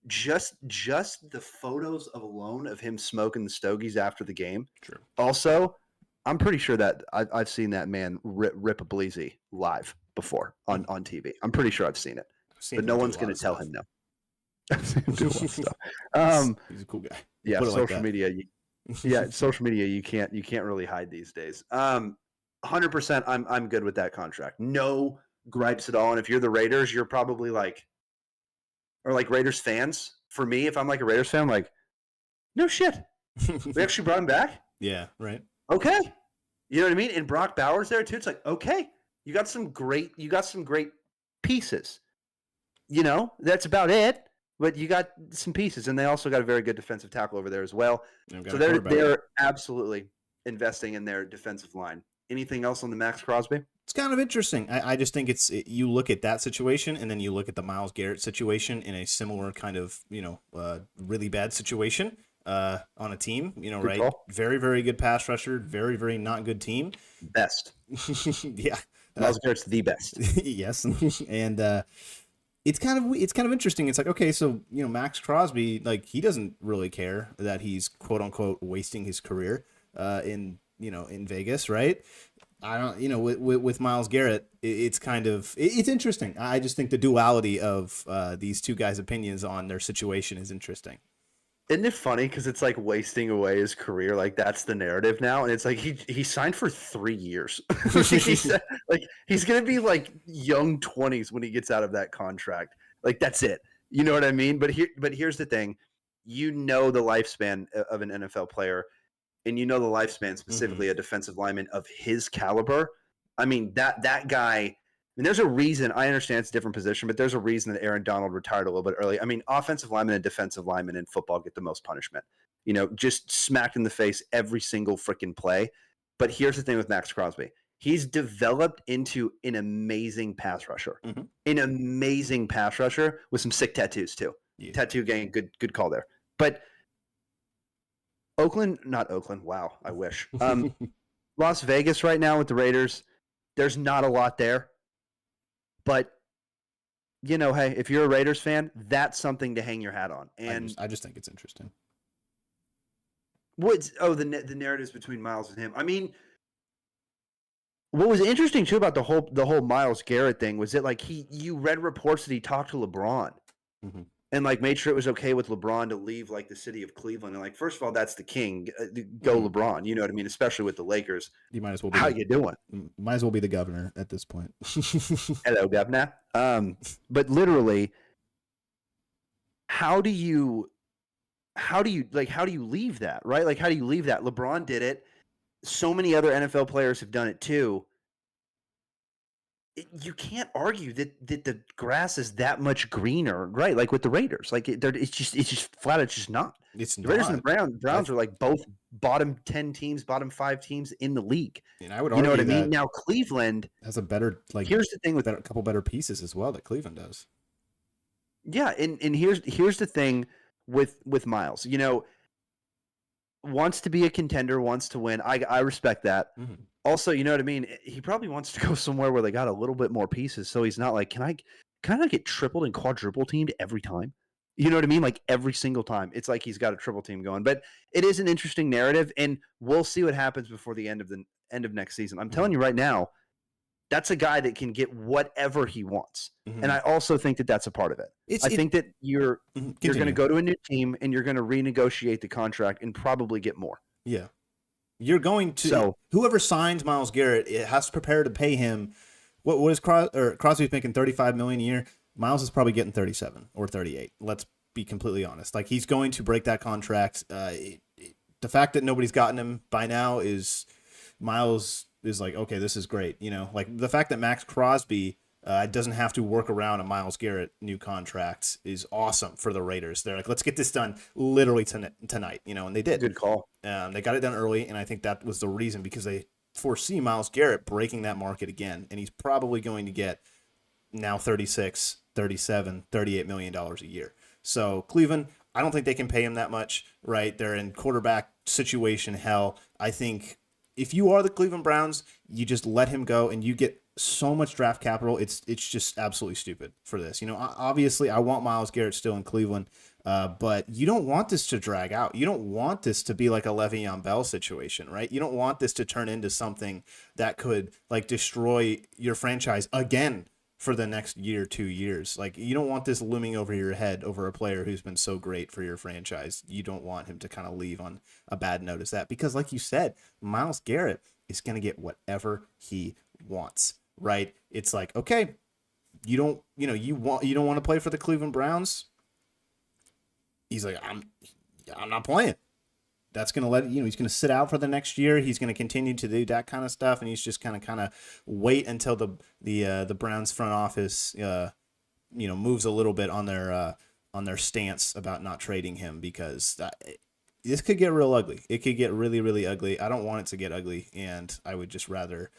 just the photos alone of him smoking the stogies after the game. True. Also, I'm pretty sure that I've seen that man rip a bleezy live before on TV. I'm pretty sure I've seen it, but no one's gonna tell him no. I've seen him do a lot of stuff. He's a cool guy. Yeah, social media. Social media. You can't really hide these days. 100%. I'm good with that contract. No gripes at all. And if you're the Raiders, you're probably like Raiders fans. For me, if I'm like a Raiders fan, I'm like, no shit. We actually brought him back. Yeah. Right. Okay. You know what I mean? And Brock Bowers there too. It's like, okay, you got some great pieces. That's about it. But you got some pieces, and they also got a very good defensive tackle over there as well. So they're absolutely investing in their defensive line. Anything else on the Max Crosby? It's kind of interesting. I just think you look at that situation, and then you look at the Myles Garrett situation in a similar kind of really bad situation on a team. Good right? Call. Very very good pass rusher. Very very not good team. Best. Yeah. Myles Garrett's the best. Yes, and. It's kind of interesting. It's like, okay, so Max Crosby, like, he doesn't really care that he's quote unquote wasting his career in Vegas, right? I don't with Myles Garrett, it's interesting. I just think the duality of these two guys' opinions on their situation is interesting. Isn't it funny because it's like wasting away his career? Like that's the narrative now, and it's like he signed for 3 years. He's gonna be like young 20s when he gets out of that contract. Like that's it. You know what I mean? But here's the thing: the lifespan of an NFL player, and the lifespan specifically a defensive lineman of his caliber. I mean that guy. I mean, there's a reason. I understand it's a different position, but there's a reason that Aaron Donald retired a little bit early. I mean, offensive linemen and defensive linemen in football get the most punishment. Just smacked in the face every single freaking play. But here's the thing with Max Crosby. He's developed into an amazing pass rusher. Mm-hmm. An amazing pass rusher with some sick tattoos, too. Yeah. Tattoo gang, good call there. But not Oakland. Wow, I wish. Las Vegas right now with the Raiders, there's not a lot there. But, hey, if you're a Raiders fan, that's something to hang your hat on. And I just think it's interesting. The narratives between Myles and him. I mean, what was interesting too about the whole Myles Garrett thing was that you read reports that he talked to LeBron. Mm-hmm. And made sure it was okay with LeBron to leave the city of Cleveland. And first of all, that's the king. Go LeBron. You know what I mean? Especially with the Lakers. You might as well. How you doing? Might as well be the governor at this point. Hello, governor. But literally, how do you leave that, right? How do you leave that? LeBron did it. So many other NFL players have done it too. you can't argue that the grass is that much greener, right? Like with the Raiders, like it's just flat. It's just not. It's The Raiders and the not. Browns are like both bottom 10 teams, bottom 5 teams in the league. And I would You know what I argue mean? that Now Cleveland has a better, like, here's the thing with a couple better pieces as well that Cleveland does. yeah, and here's the thing with Miles. You know, wants to be a contender, wants to win. I respect that. Mm-hmm. Also, you know what I mean? He probably wants to go somewhere where they got a little bit more pieces, so he's not like, can I not get tripled and quadruple teamed every time? You know what I mean? Like every single time. It's like he's got a triple team going. But it is an interesting narrative, and we'll see what happens before the end of next season. I'm telling you right now, that's a guy that can get whatever he wants. Mm-hmm. And I also think that that's a part of it. I think that you're going to go to a new team and you're going to renegotiate the contract and probably get more. Yeah. You're going to, so, whoever signs Myles Garrett, it has to prepare to pay him. What is Crosby's making $35 million a year? Myles is probably getting 37 or 38. Let's be completely honest. Like, he's going to break that contract. The fact that nobody's gotten him by now is Myles is like, okay, this is great. You know, like the fact that Max Crosby doesn't have to work around a Myles Garrett new contract is awesome for the Raiders. They're like, let's get this done literally tonight, you know, and they did. Good call. They got it done early, and I think that was the reason, because they foresee Myles Garrett breaking that market again, and he's probably going to get now 36, 37, $38 million a year. So Cleveland, I don't think they can pay him that much, right? They're in quarterback situation hell. I think if you are the Cleveland Browns, you just let him go and you get so much draft capital. It's just absolutely stupid for this. You know, obviously I want Myles Garrett still in Cleveland, but you don't want this to drag out. You don't want this to be like a Le'Veon Bell situation, right? You don't want this to turn into something that could like destroy your franchise again for the next year, 2 years. Like, you don't want this looming over your head over a player who's been so great for your franchise. You don't want him to kind of leave on a bad note as that, because like you said, Myles Garrett is going to get whatever he wants, right? It's like, okay, you don't want to play for the Cleveland Browns. He's like, I'm not playing. That's going to he's going to sit out for the next year. He's going to continue to do that kind of stuff, and he's just kind of wait until the Browns front office moves a little bit on their stance about not trading him, because this could get real ugly. It could get really, really ugly. I don't want it to get ugly, and I would just rather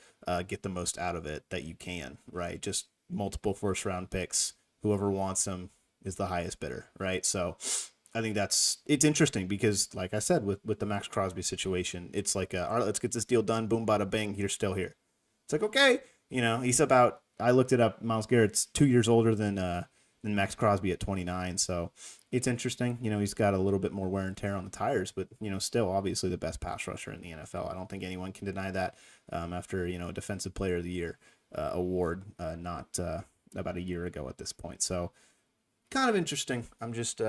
get the most out of it that you can, right? Just multiple first round picks. Whoever wants them is the highest bidder, right? So I think it's interesting, because like I said, with the Max Crosby situation, it's like, all right, let's get this deal done. Boom, bada, bing. You're still here. It's like, okay, he's about, I looked it up. Myles Garrett's 2 years older than Max Crosby at 29. So it's interesting. He's got a little bit more wear and tear on the tires, but still obviously the best pass rusher in the NFL. I don't think anyone can deny that after a Defensive Player of the Year award not about a year ago at this point. So kind of interesting. I'm just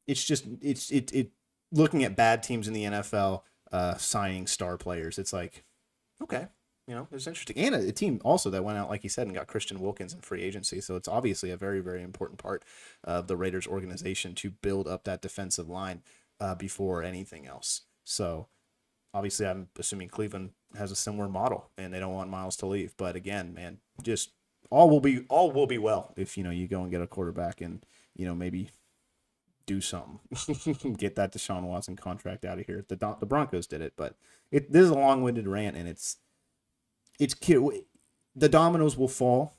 it's looking at bad teams in the NFL signing star players. It's like, okay, it's interesting. And a team also that went out, like you said, and got Christian Wilkins in free agency. So it's obviously a very, very important part of the Raiders organization to build up that defensive line before anything else. So obviously I'm assuming Cleveland has a similar model and they don't want Myles to leave. But again, man, just all will be well if you go and get a quarterback and maybe do something. Get that Deshaun Watson contract out of here. The Broncos did it, but this is a long-winded rant, and it's the dominoes will fall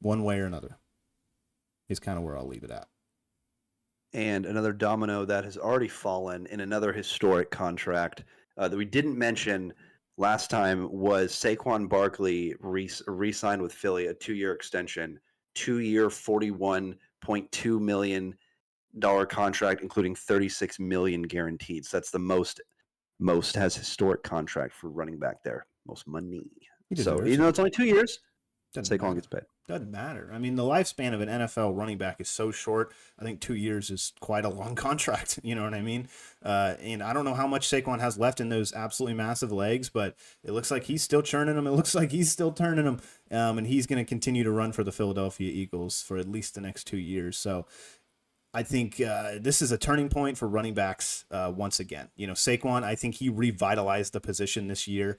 one way or another. Is kind of where I'll leave it at. And another domino that has already fallen in another historic contract that we didn't mention last time was Saquon Barkley re-signed with Philly, a 2-year extension, 2-year, $41.2 million contract, including $36 million guaranteed. So that's the most has historic contract for running back there. Most money. So even though it's only 2 years, Saquon gets paid. Doesn't matter. I mean, the lifespan of an NFL running back is so short. I think 2 years is quite a long contract. You know what I mean? And I don't know how much Saquon has left in those absolutely massive legs, but it looks like he's still churning them. It looks like he's still turning them. And he's going to continue to run for the Philadelphia Eagles for at least the next 2 years. So I think this is a turning point for running backs once again. Saquon, I think he revitalized the position this year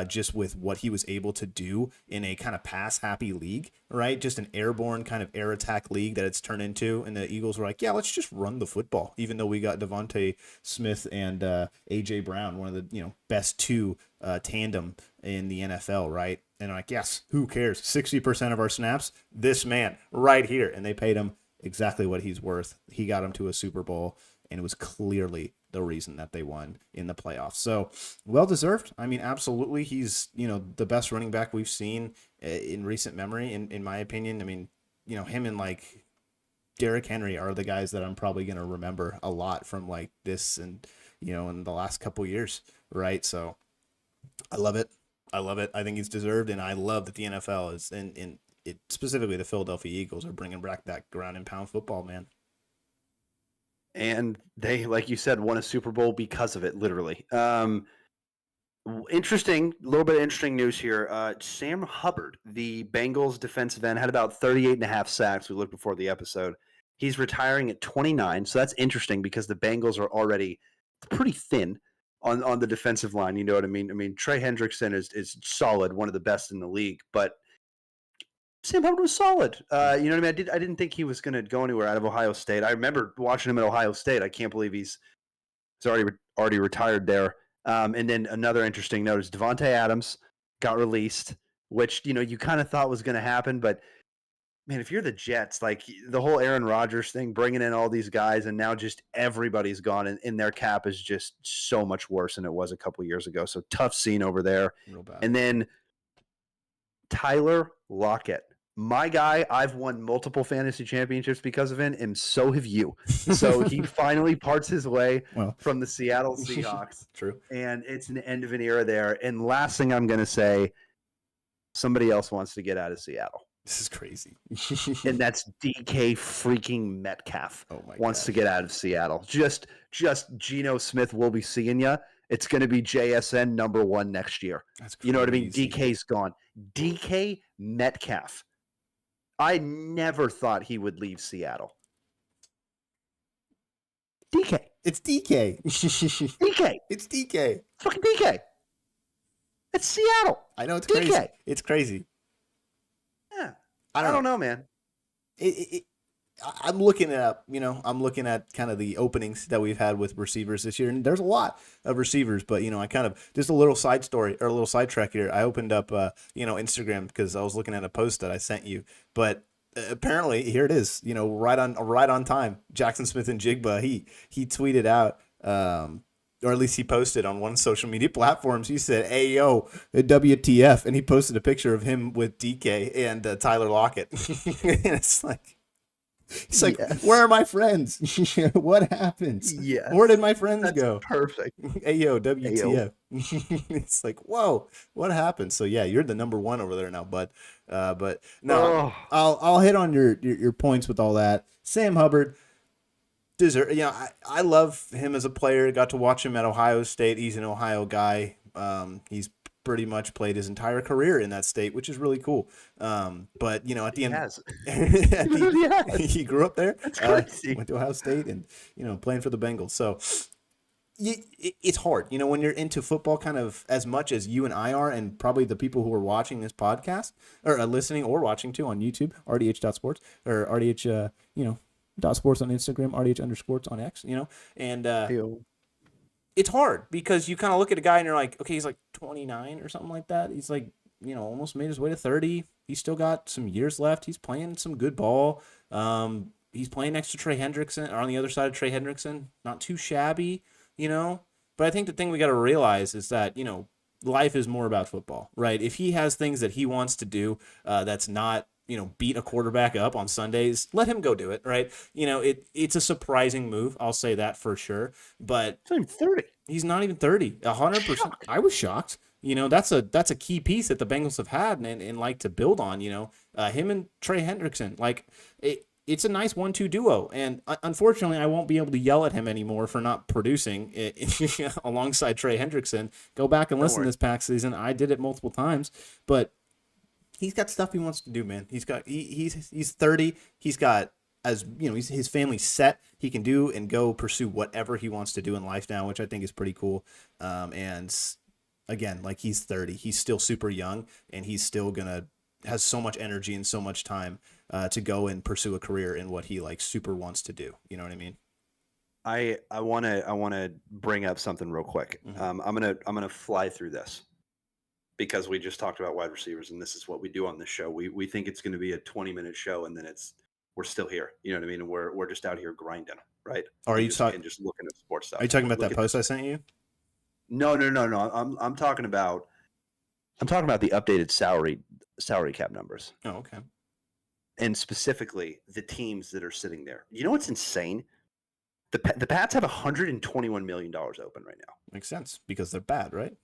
just with what he was able to do in a kind of pass-happy league, right? Just an airborne kind of air attack league that it's turned into. And the Eagles were like, yeah, let's just run the football, even though we got Devontae Smith and A.J. Brown, one of the best two tandem in the NFL, right? And I'm like, yes, who cares? 60% of our snaps, this man right here. And they paid him exactly what he's worth. He got him to a Super Bowl, and it was clearly the reason that they won in the playoffs. So well deserved. I mean, absolutely. He's, the best running back we've seen in recent memory, in my opinion. I mean, him and like Derrick Henry are the guys that I'm probably going to remember a lot from like this and, in the last couple years. Right. So I love it. I love it. I think he's deserved. And I love that the NFL is in specifically the Philadelphia Eagles are bringing back that ground and pound football, man. And they, like you said, won a Super Bowl because of it, literally. Interesting, a little bit of interesting news here. Sam Hubbard, the Bengals defensive end, had about 38 and a half sacks. We looked before the episode. He's retiring at 29, so that's interesting because the Bengals are already pretty thin on the defensive line. You know what I mean? I mean, Trey Hendrickson is solid, one of the best in the league, but Sam Hubbard was solid. You know what I mean? I didn't think he was going to go anywhere out of Ohio State. I remember watching him at Ohio State. I can't believe he's already retired there. And then another interesting note is Devontae Adams got released, which you kind of thought was going to happen. But man, if you're the Jets, like the whole Aaron Rodgers thing, bringing in all these guys, and now just everybody's gone, and their cap is just so much worse than it was a couple years ago. So tough scene over there. Real bad. And then Tyler Lockett. My guy, I've won multiple fantasy championships because of him, and so have you. So he finally parts his way from the Seattle Seahawks. True. And it's an end of an era there. And last thing I'm going to say, somebody else wants to get out of Seattle. This is crazy. And that's DK freaking Metcalf. Oh my wants to get out of Seattle. Just Geno Smith will be seeing you. It's going to be JSN number 1 next year. That's crazy. You know what I mean? DK's gone. DK Metcalf. I never thought he would leave Seattle. DK. It's DK. DK. It's DK. Fucking DK. It's Seattle. I know it's DK. crazy. It's crazy. Yeah. I don't know, man. I'm looking at, I'm looking at kind of the openings that we've had with receivers this year, and there's a lot of receivers, but, I kind of, just a little side story or a little sidetrack here. I opened up, Instagram because I was looking at a post that I sent you, but apparently here it is, right on time. Jackson Smith and Jigba, he tweeted out, or at least he posted on one social media platforms. He said, "Hey, yo, WTF," and he posted a picture of him with DK and Tyler Lockett. And it's like, he's like, yes. Where are my friends? What happens? Yes. Where did my friends go? Perfect. Hey, yo, WTF. It's like, whoa, what happened? So, yeah, you're the number 1 over there now, bud. But no, I'll hit on your points with all that. Sam Hubbard, I love him as a player. Got to watch him at Ohio State. He's an Ohio guy. He's pretty much played his entire career in that state, which is really cool. But at the end, he grew up there. That's crazy. Went to Ohio State and playing for the Bengals. So it's hard, when you're into football, kind of as much as you and I are, and probably the people who are watching this podcast or listening or watching too on YouTube, RDH.sports or RDH, .sports on Instagram, RDH_sports on X, and it's hard because you kind of look at a guy and you're like, okay, he's like 29 or something like that. He's like, almost made his way to 30. He's still got some years left. He's playing some good ball. He's playing next to Trey Hendrickson, or on the other side of Trey Hendrickson. Not too shabby, But I think the thing we got to realize is that, life is more about football, right? If he has things that he wants to do that's not, beat a quarterback up on Sundays, let him go do it, right? It's a surprising move. I'll say that for sure. But he's not even 30. He's not even 30. 100%. I was shocked. That's a key piece that the Bengals have had and like to build on, him and Trey Hendrickson. Like it's a nice 1-2 duo. And unfortunately, I won't be able to yell at him anymore for not producing alongside Trey Hendrickson. Go back and listen to this past season. I did it multiple times, but he's got stuff he wants to do, man. He's 30. He's got as you know, his family's set. He can do and go pursue whatever he wants to do in life now, which I think is pretty cool. And again, like he's 30, he's still super young, and he's still has so much energy and so much time to go and pursue a career in what he like super wants to do. You know what I mean? I wanna bring up something real quick. Mm-hmm. I'm gonna fly through this because we just talked about wide receivers, and this is what we do on this show. We think it's going to be a 20-minute show, and then we're still here. You know what I mean? And we're just out here grinding, right? Are you and just looking at sports stuff. Are you talking about Look that post I sent you? No. I'm talking about the updated salary cap numbers, Oh, okay. and specifically the teams that are sitting there. You know what's insane? The Pats have $121 million open right now. Makes sense because they're bad, right?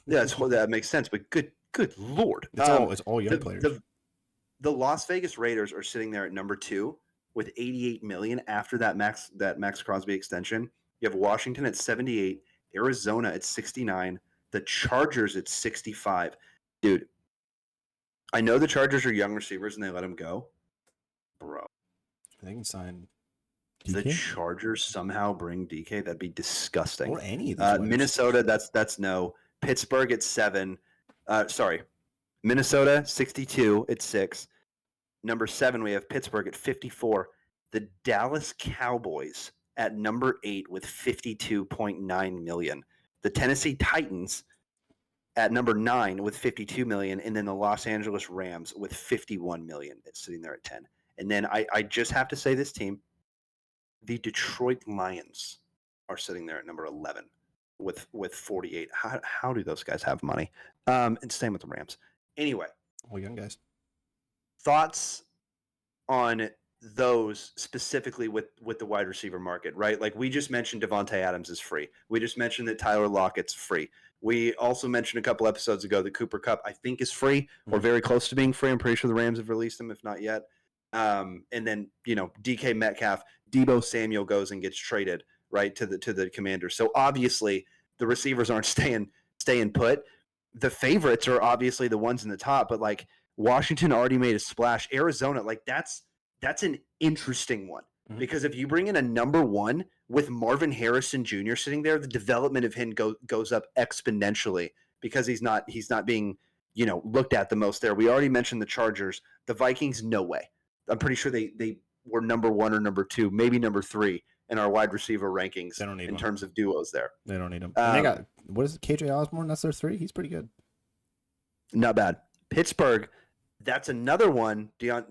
Yeah, that makes sense. But good lord, it's all young players. The Las Vegas Raiders are sitting there at number 2 with 88 million after that Max Crosby extension. You have Washington at 78, Arizona at 69, the Chargers at 65. Dude, I know the Chargers are young receivers and they let them go, bro. They can sign DK? The Chargers somehow bring DK. That'd be disgusting. Or any of these Minnesota, that's no. Pittsburgh at 7. Minnesota 62 at 6. Number 7, we have Pittsburgh at 54. The Dallas Cowboys at number 8 with 52.9 million. The Tennessee Titans at number 9 with 52 million, and then the Los Angeles Rams with 51 million. It's sitting there at 10. And then I just have to say this team, the Detroit Lions are sitting there at number 11 with 48. How do those guys have money? And same with the Rams. Anyway, all young guys. Thoughts on those specifically with the wide receiver market, right? Like we just mentioned Devontae Adams is free. We just mentioned that Tyler Lockett's free. We also mentioned a couple episodes ago that Cooper Kupp, I think, is free or very close to being free. I'm pretty sure the Rams have released him, if not yet. And then, DK Metcalf, Deebo Samuel goes and gets traded, right, to the Commanders. So obviously the receivers aren't staying put. The favorites are obviously the ones in the top, but like Washington already made a splash. Arizona, like that's an interesting one because if you bring in a number 1 with Marvin Harrison Jr. sitting there, the development of him goes up exponentially because he's not being looked at the most there. We already mentioned the Chargers, the Vikings, no way. I'm pretty sure they were number 1 or number 2, maybe number 3 in our wide receiver rankings in terms of duos there. They don't need him. And they got, what is it, KJ Osborne? That's their 3. He's pretty good. Not bad. Pittsburgh, that's another one. That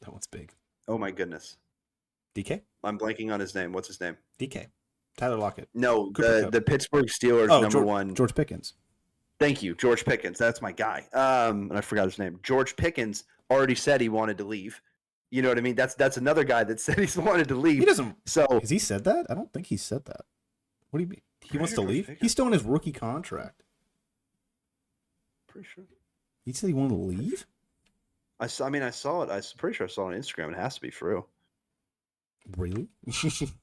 one's big. Oh my goodness. DK? I'm blanking on his name. What's his name? DK. Tyler Lockett. No, the Pittsburgh Steelers number 1. George Pickens. Thank you, George Pickens. That's my guy. And I forgot his name. George Pickens already said he wanted to leave. You know what I mean? That's another guy that said he's wanted to leave. He doesn't. So has he said that? I don't think he said that. What do you mean? He wants to leave? He's still in his rookie contract. Pretty sure. He said he wanted to leave? I saw it. I'm pretty sure I saw it on Instagram. It has to be true. Really?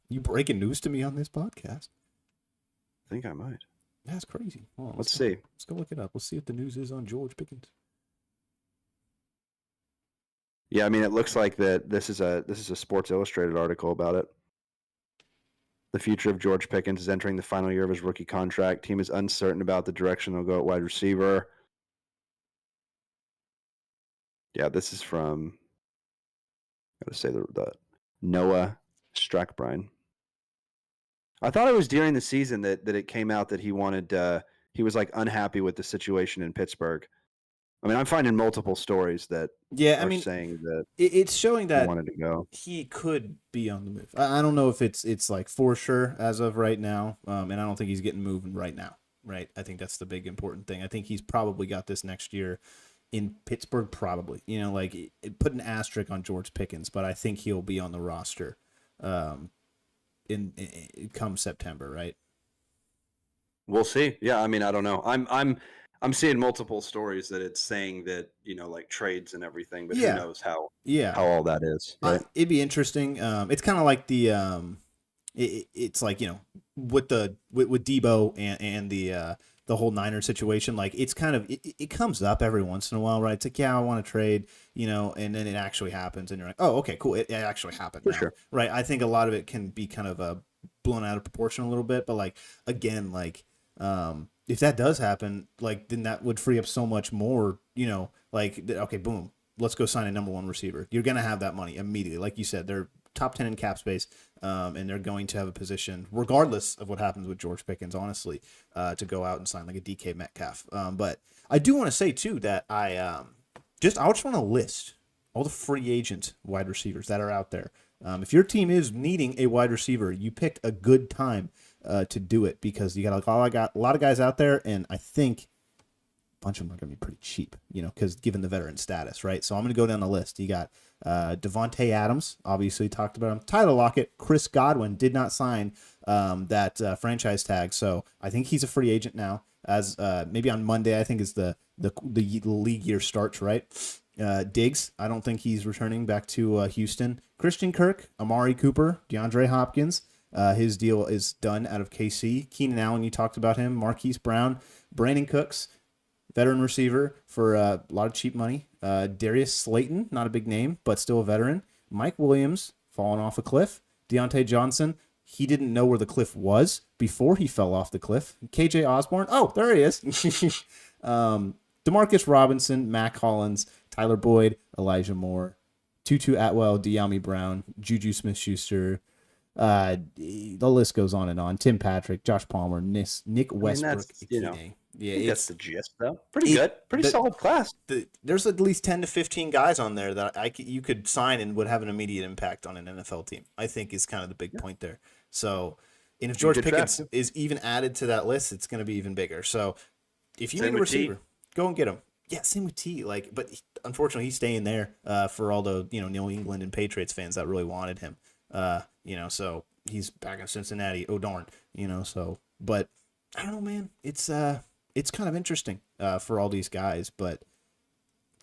You breaking news to me on this podcast? I think I might. That's crazy. Hold on, let's see. Let's go look it up. Let's see what the news is on George Pickens. Yeah, I mean, it looks like that this is a Sports Illustrated article about it. The future of George Pickens is entering the final year of his rookie contract. Team is uncertain about the direction they'll go at wide receiver. Yeah, this is from, got to say the Noah Strackbrine. I thought it was during the season that it came out that he wanted, he was like unhappy with the situation in Pittsburgh. I mean, I'm finding multiple stories that saying that it's showing that he wanted to go. He could be on the move. I don't know if it's like for sure as of right now, and I don't think he's getting moving right now. Right, I think that's the big important thing. I think he's probably got this next year in Pittsburgh. Probably, like put an asterisk on George Pickens, but I think he'll be on the roster, in come September. Right. We'll see. Yeah, I mean, I don't know. I'm seeing multiple stories that it's saying that, like trades and everything, but who knows how all that is. Right? It'd be interesting. It's kind of like the it's like, with Debo and the the whole Niner situation. Like it's kind of it comes up every once in a while, right? It's like, yeah, I want to trade, and then it actually happens, and you're like, oh, okay, cool, it actually happened For now, sure. right? I think a lot of it can be kind of blown out of proportion a little bit, but like again, like if that does happen, like then that would free up so much more, like okay, boom, let's go sign a number one receiver. You're gonna have that money immediately, like you said, they're top 10 in cap space, and they're going to have a position, regardless of what happens with George Pickens, honestly, to go out and sign like a DK Metcalf. But I do want to say too that I just want to list all the free agent wide receivers that are out there. If your team is needing a wide receiver, you picked a good time to do it, because you got a lot of guys out there, and I think a bunch of them are going to be pretty cheap, because given the veteran status, right? So I'm going to go down the list. You got Devontae Adams, obviously talked about him. Tyler Lockett, Chris Godwin did not sign that franchise tag, so I think he's a free agent now. As maybe on Monday, I think is the league year starts, right? Diggs, I don't think he's returning back to Houston. Christian Kirk, Amari Cooper, DeAndre Hopkins. His deal is done out of KC. Keenan Allen, you talked about him. Marquise Brown, Brandon Cooks, veteran receiver for a lot of cheap money. Darius Slayton, not a big name, but still a veteran. Mike Williams, falling off a cliff. Deontay Johnson, he didn't know where the cliff was before he fell off the cliff. KJ Osborne, oh, there he is. Demarcus Robinson, Mac Hollins, Tyler Boyd, Elijah Moore, Tutu Atwell, De'Ami Brown, Juju Smith-Schuster. The list goes on and on. Tim Patrick, Josh Palmer, Nick Westbrook. Yeah, that's the gist, though. Pretty good. Pretty solid class. There's at least 10 to 15 guys on there that you could sign and would have an immediate impact on an NFL team, I think is kind of the big point there. So, and if George Pickens is even added to that list, it's going to be even bigger. So, if you need a receiver, go and get him. Yeah, same with T. But unfortunately, he's staying there for all the New England and Patriots fans that really wanted him. So he's back in Cincinnati. Oh darn, So, but I don't know, man. It's kind of interesting for all these guys. But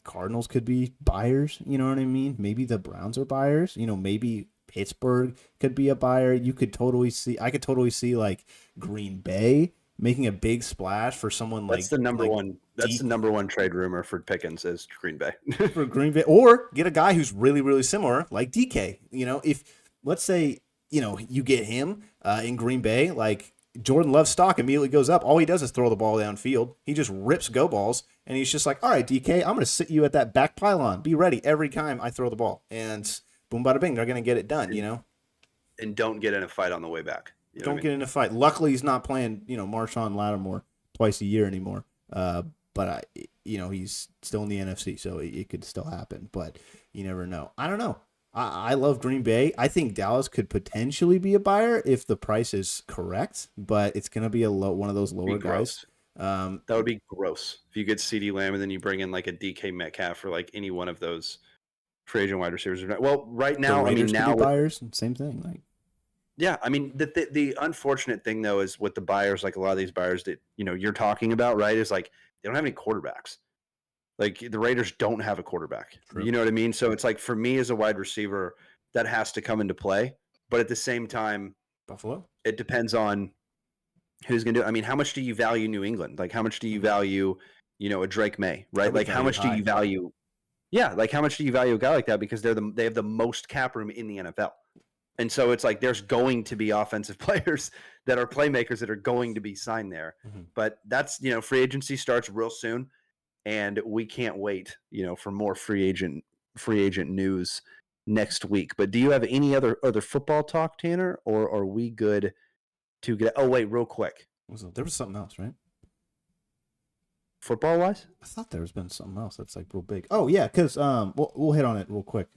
Cardinals could be buyers. You know what I mean? Maybe the Browns are buyers. Maybe Pittsburgh could be a buyer. I could totally see like Green Bay making a big splash for someone that's the number one. That's the number one trade rumor for Pickens is Green Bay. For Green Bay, or get a guy who's really, really similar, like DK. If let's say you get him in Green Bay, like Jordan Love's stock immediately goes up. All he does is throw the ball downfield. He just rips go balls, and he's just like, all right, DK, I'm going to sit you at that back pylon. Be ready every time I throw the ball, and boom, bada bing, they're going to get it done. And don't get in a fight on the way back. Don't get in a fight. Luckily, he's not playing, Marshawn Lattimore twice a year anymore. But he's still in the NFC, so it could still happen. But you never know. I don't know. I love Green Bay. I think Dallas could potentially be a buyer if the price is correct, but it's going to be one of those lower guys. That would be gross if you get CeeDee Lamb and then you bring in like a DK Metcalf or like any one of those free agent wide receivers. Well, right now, buyers, same thing. Like, yeah, I mean the unfortunate thing though is with the buyers, like a lot of these buyers that you're talking about, right? Is like they don't have any quarterbacks. Like the Raiders don't have a quarterback. True. You know what I mean? So it's like for me as a wide receiver, that has to come into play. But at the same time, Buffalo, it depends on who's going to do it. I mean, how much do you value New England? Like how much do you value, a Drake May, right? Like how much do you value? Yeah, like how much do you value a guy like that? Because they have the most cap room in the NFL. And so it's like there's going to be offensive players that are playmakers that are going to be signed there. Mm-hmm. But that's, free agency starts real soon. And we can't wait, for more free agent news next week. But do you have any other football talk, Tanner, or are we good to get? Oh wait, real quick. There was something else, right? Football wise, I thought there was been something else that's like real big. Oh yeah, because we'll hit on it real quick.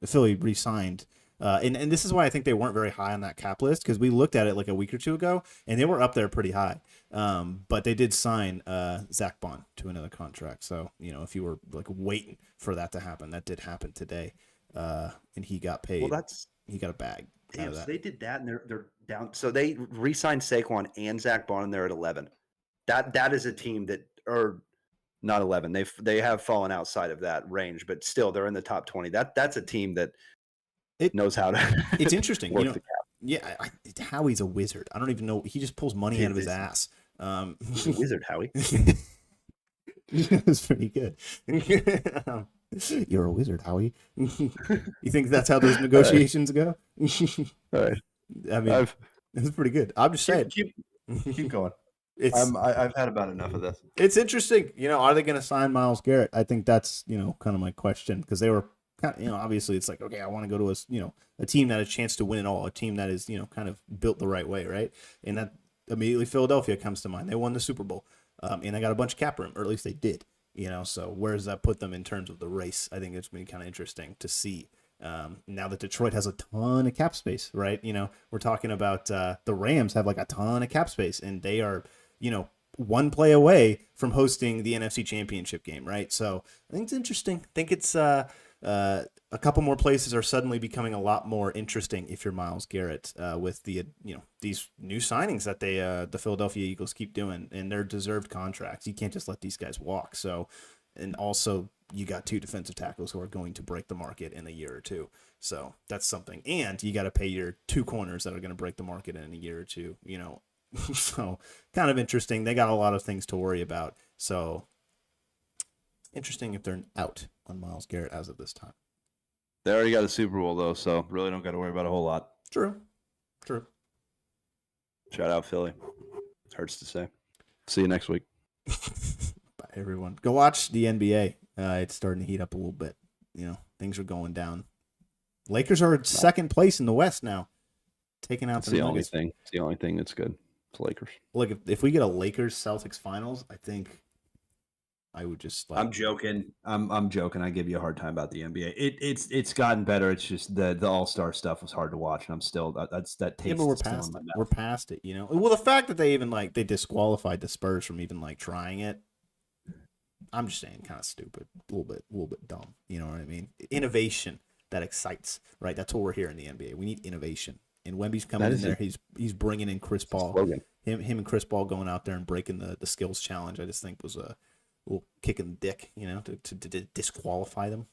Philly re-signed. And this is why I think they weren't very high on that cap list, because we looked at it like a week or two ago and they were up there pretty high. But they did sign Zach Bond to another contract. So, if you were like waiting for that to happen, that did happen today. And he got paid. Well, he got a bag. Damn, so they did that and they're down. So they re-signed Saquon and Zach Bond and they're at 11. That is a team that are not 11. They have fallen outside of that range, but still they're in the top 20. That's a team that knows how to. It's interesting, work the cap. Yeah, Howie's a wizard. I don't even know. He just pulls money out of his ass. He's a wizard, Howie. It's pretty good. You're a wizard, Howie. You think that's how those negotiations go? All right. I mean, it's pretty good. I'm just saying. Keep going. It's I've had about enough of this. it's interesting. Are they going to sign Myles Garrett? I think that's kind of my question, because they were kind of, obviously it's like, okay, I want to go to a team that has a chance to win it all, a team that is kind of built the right way, right? And that immediately Philadelphia comes to mind. They won the Super Bowl, and they got a bunch of cap room, or at least they did. So where does that put them in terms of the race? I think it's been kind of interesting to see. Now that Detroit has a ton of cap space, right? We're talking about the Rams have like a ton of cap space, and they are, one play away from hosting the NFC Championship game, right? So I think it's interesting. I think it's a couple more places are suddenly becoming a lot more interesting if you're Myles Garrett, with the these new signings that the Philadelphia Eagles keep doing, and their deserved contracts. You can't just let these guys walk. So, and also you got 2 defensive tackles who are going to break the market in a year or two. So that's something. And you got to pay your 2 corners that are going to break the market in a year or two. So kind of interesting. They got a lot of things to worry about. So interesting if they're out on Myles Garrett as of this time. They already got a Super Bowl though, so really don't got to worry about a whole lot. True. Shout out Philly. Hurts to say. See you next week. Bye, everyone. Go watch the NBA. It's starting to heat up a little bit. Things are going down. Lakers are second place in the West now, taking out the only thing. It's the only thing that's good. It's Lakers. Look, if we get a Lakers Celtics finals, I think I would just. I'm joking. I'm joking. I give you a hard time about the NBA. It's gotten better. It's just the All-Star stuff was hard to watch, and I'm still that taste. Yeah, but we're past it. We're past it. Well, the fact that they even they disqualified the Spurs from even trying it, I'm just saying, kind of stupid, a little bit dumb. You know what I mean? Innovation that excites, right? That's what we're here in the NBA. We need innovation, and Wemby's coming in there. He's bringing in Chris Paul. Him and Chris Paul going out there and breaking the skills challenge. I just think was a little kick in the dick, to disqualify them.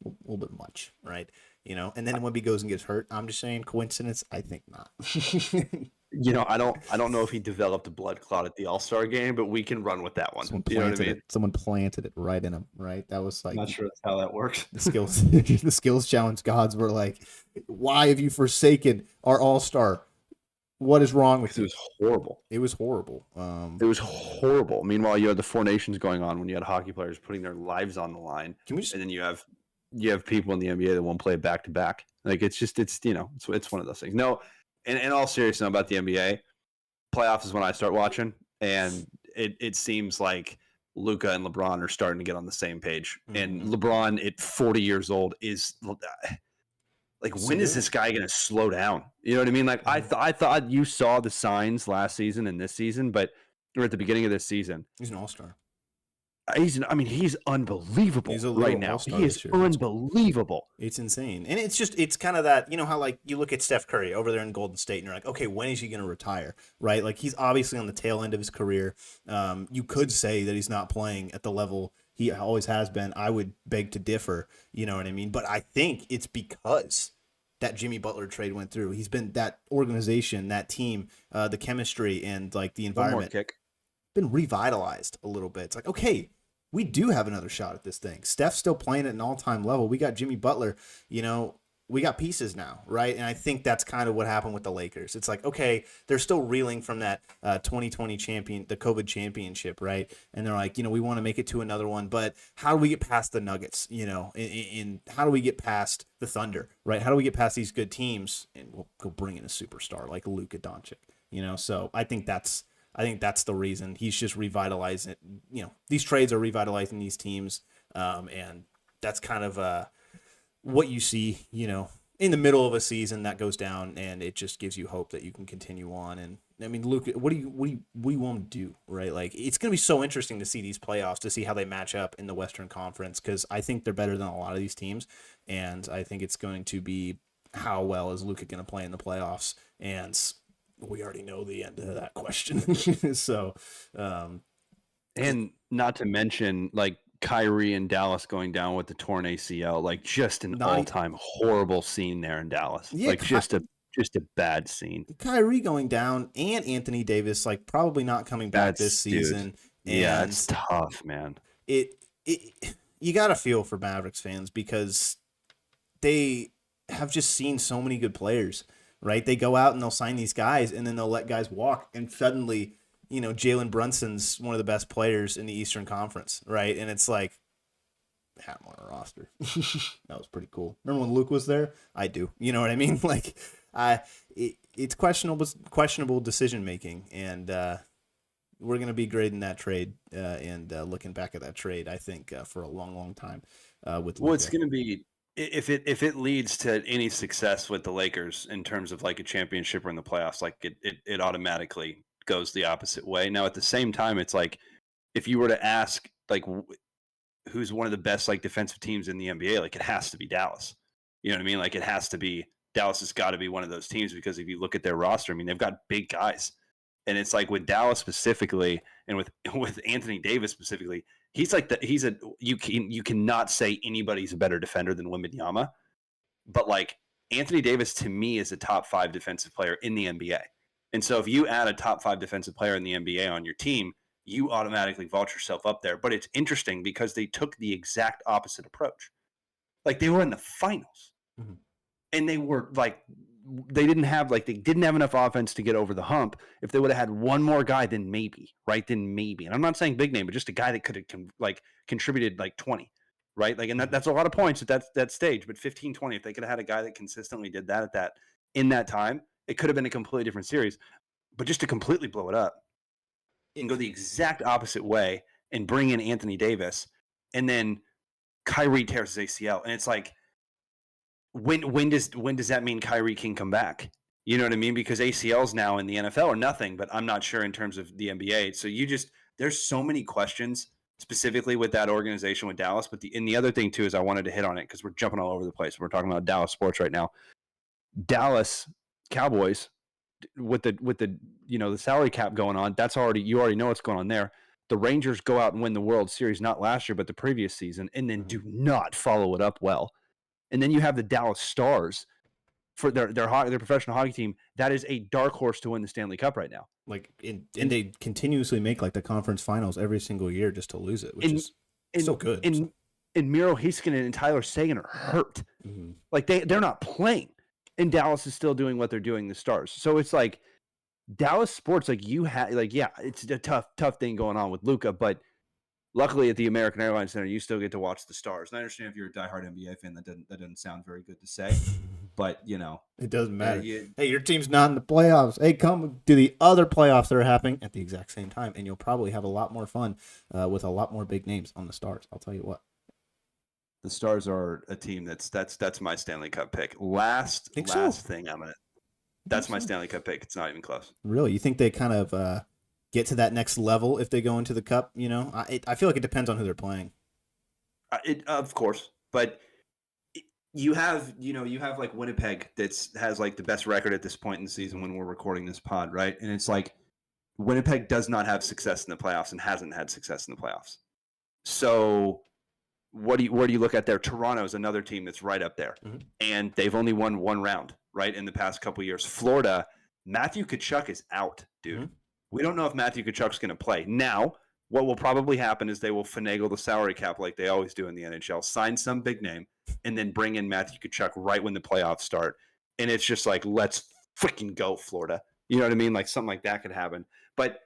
A little bit much, right? And then Wemby goes and gets hurt. I'm just saying, coincidence? I think not. I don't know if he developed a blood clot at the All-Star game, but we can run with that one. Someone planted it right in him, right? That was I'm not sure that's how that works. The skills challenge gods were like, why have you forsaken our All-Star? What is wrong with you? It was horrible. It was horrible. It was horrible. Meanwhile, you had the Four Nations going on when you had hockey players putting their lives on the line. And then you have people in the NBA that won't play back to back. It's one of those things. No, in all seriousness about the NBA, playoffs is when I start watching, and it seems like Luka and LeBron are starting to get on the same page. Mm-hmm. And LeBron at 40 years old is when is this guy going to slow down? You know what I mean? I thought you saw the signs last season and this season, or at the beginning of this season. He's an all-star. He's unbelievable right now. He is unbelievable. It's insane. And it's kind of that, how you look at Steph Curry over there in Golden State and you're like, okay, when is he going to retire? Right? He's obviously on the tail end of his career. You could say that he's not playing at the level he always has been. I would beg to differ. You know what I mean? But I think it's because that Jimmy Butler trade went through. He's been that organization, that team, the chemistry and the environment been revitalized a little bit. It's like, okay, we do have another shot at this thing. Steph's still playing at an all-time level. We got Jimmy Butler, we got pieces now, right? And I think that's kind of what happened with the Lakers. It's like, okay, they're still reeling from that 2020 the COVID championship, right? And they're like, we want to make it to another one, but how do we get past the Nuggets, in how do we get past the Thunder, right? How do we get past these good teams? And we'll go bring in a superstar like Luka Doncic, So I think that's the reason. He's just revitalizing, these trades are revitalizing these teams. And that's kind of what you see, in the middle of a season that goes down, and it just gives you hope that you can continue on. And I mean, Luke, what do you want to do, right? It's going to be so interesting to see these playoffs, to see how they match up in the Western Conference, because I think they're better than a lot of these teams, and I think it's going to be how well is Luka going to play in the playoffs, and we already know the end of that question. So, and not to mention Kyrie in Dallas going down with the torn ACL, just an all-time horrible scene there in Dallas. Yeah, Just a bad scene. Kyrie going down and Anthony Davis like probably not coming back this season. Yeah, And it's tough, man. it you got to feel for Mavericks fans because they have just seen so many good players, right? They go out and they'll sign these guys and then they'll let guys walk and suddenly, Jalen Brunson's one of the best players in the Eastern Conference, right? And it's like, have him on our roster. That was pretty cool. Remember when Luke was there? I do. You know what I mean? Like, it's questionable decision making, and we're gonna be grading that trade and looking back at that trade. I think for a long, long time. With Well, it's gonna be if it leads to any success with the Lakers in terms of like a championship or in the playoffs, like it automatically goes the opposite way. Now, at the same time, it's like if you were to ask like who's one of the best like defensive teams in the NBA, like it has to be Dallas. You know what I mean? Like it has to be Dallas has got to be one of those teams because if you look at their roster, I mean, they've got big guys. And it's like with Dallas specifically and with Anthony Davis specifically, you cannot say anybody's a better defender than Wembanyama. But like Anthony Davis to me is a top 5 defensive player in the NBA. And so if you add a top 5 defensive player in the NBA on your team, you automatically vault yourself up there. But it's interesting because they took the exact opposite approach. Like they were in the finals. Mm-hmm. And they were like they didn't have enough offense to get over the hump. If they would have had one more guy, then maybe, right? Then maybe. And I'm not saying big name, but just a guy that could have contributed like 20, right? Like, and that's a lot of points at that stage. But 15, 20, if they could have had a guy that consistently did that in that time, it could have been a completely different series. But just to completely blow it up and go the exact opposite way and bring in Anthony Davis, and then Kyrie tears his ACL, and it's like, when does that mean Kyrie can come back? You know what I mean? Because ACLs now in the NFL are nothing, but I'm not sure in terms of the NBA. So there's so many questions specifically with that organization with Dallas. But the other thing too is I wanted to hit on it because we're jumping all over the place. We're talking about Dallas sports right now. Dallas Cowboys with the the salary cap going on. You already know what's going on there. The Rangers go out and win the World Series, not last year, but the previous season, and then do not follow it up well. And then you have the Dallas Stars for their professional hockey team. That is a dark horse to win the Stanley Cup right now. And they continuously make like the conference finals every single year just to lose it, which is so good. And Miro Heiskanen and Tyler Seguin are hurt. Mm-hmm. Like they're not playing. And Dallas is still doing what they're doing, the Stars. So it's like Dallas sports, it's a tough thing going on with Luka, but luckily at the American Airlines Center, you still get to watch the Stars. And I understand if you're a diehard NBA fan, that doesn't sound very good to say, but it doesn't matter. Hey, your team's not in the playoffs. Hey, come to the other playoffs that are happening at the exact same time, and you'll probably have a lot more fun with a lot more big names on the Stars. I'll tell you what. The Stars are a team that's my Stanley Cup pick. Last thing that's my Stanley Cup pick. It's not even close. Really? You think they kind of get to that next level if they go into the Cup? I feel like it depends on who they're playing. Of course, but you have like Winnipeg has like the best record at this point in the season when we're recording this pod, right? And it's like Winnipeg does not have success in the playoffs and hasn't had success in the playoffs. So where do you look at there? Toronto is another team that's right up there, mm-hmm. and they've only won one round, right, in the past couple of years. Florida, Matthew Tkachuk is out, dude. Mm-hmm. We don't know if Matthew Tkachuk's going to play. Now, what will probably happen is they will finagle the salary cap like they always do in the NHL, sign some big name, and then bring in Matthew Tkachuk right when the playoffs start. And it's just like, let's freaking go, Florida. You know what I mean? Like something like that could happen. But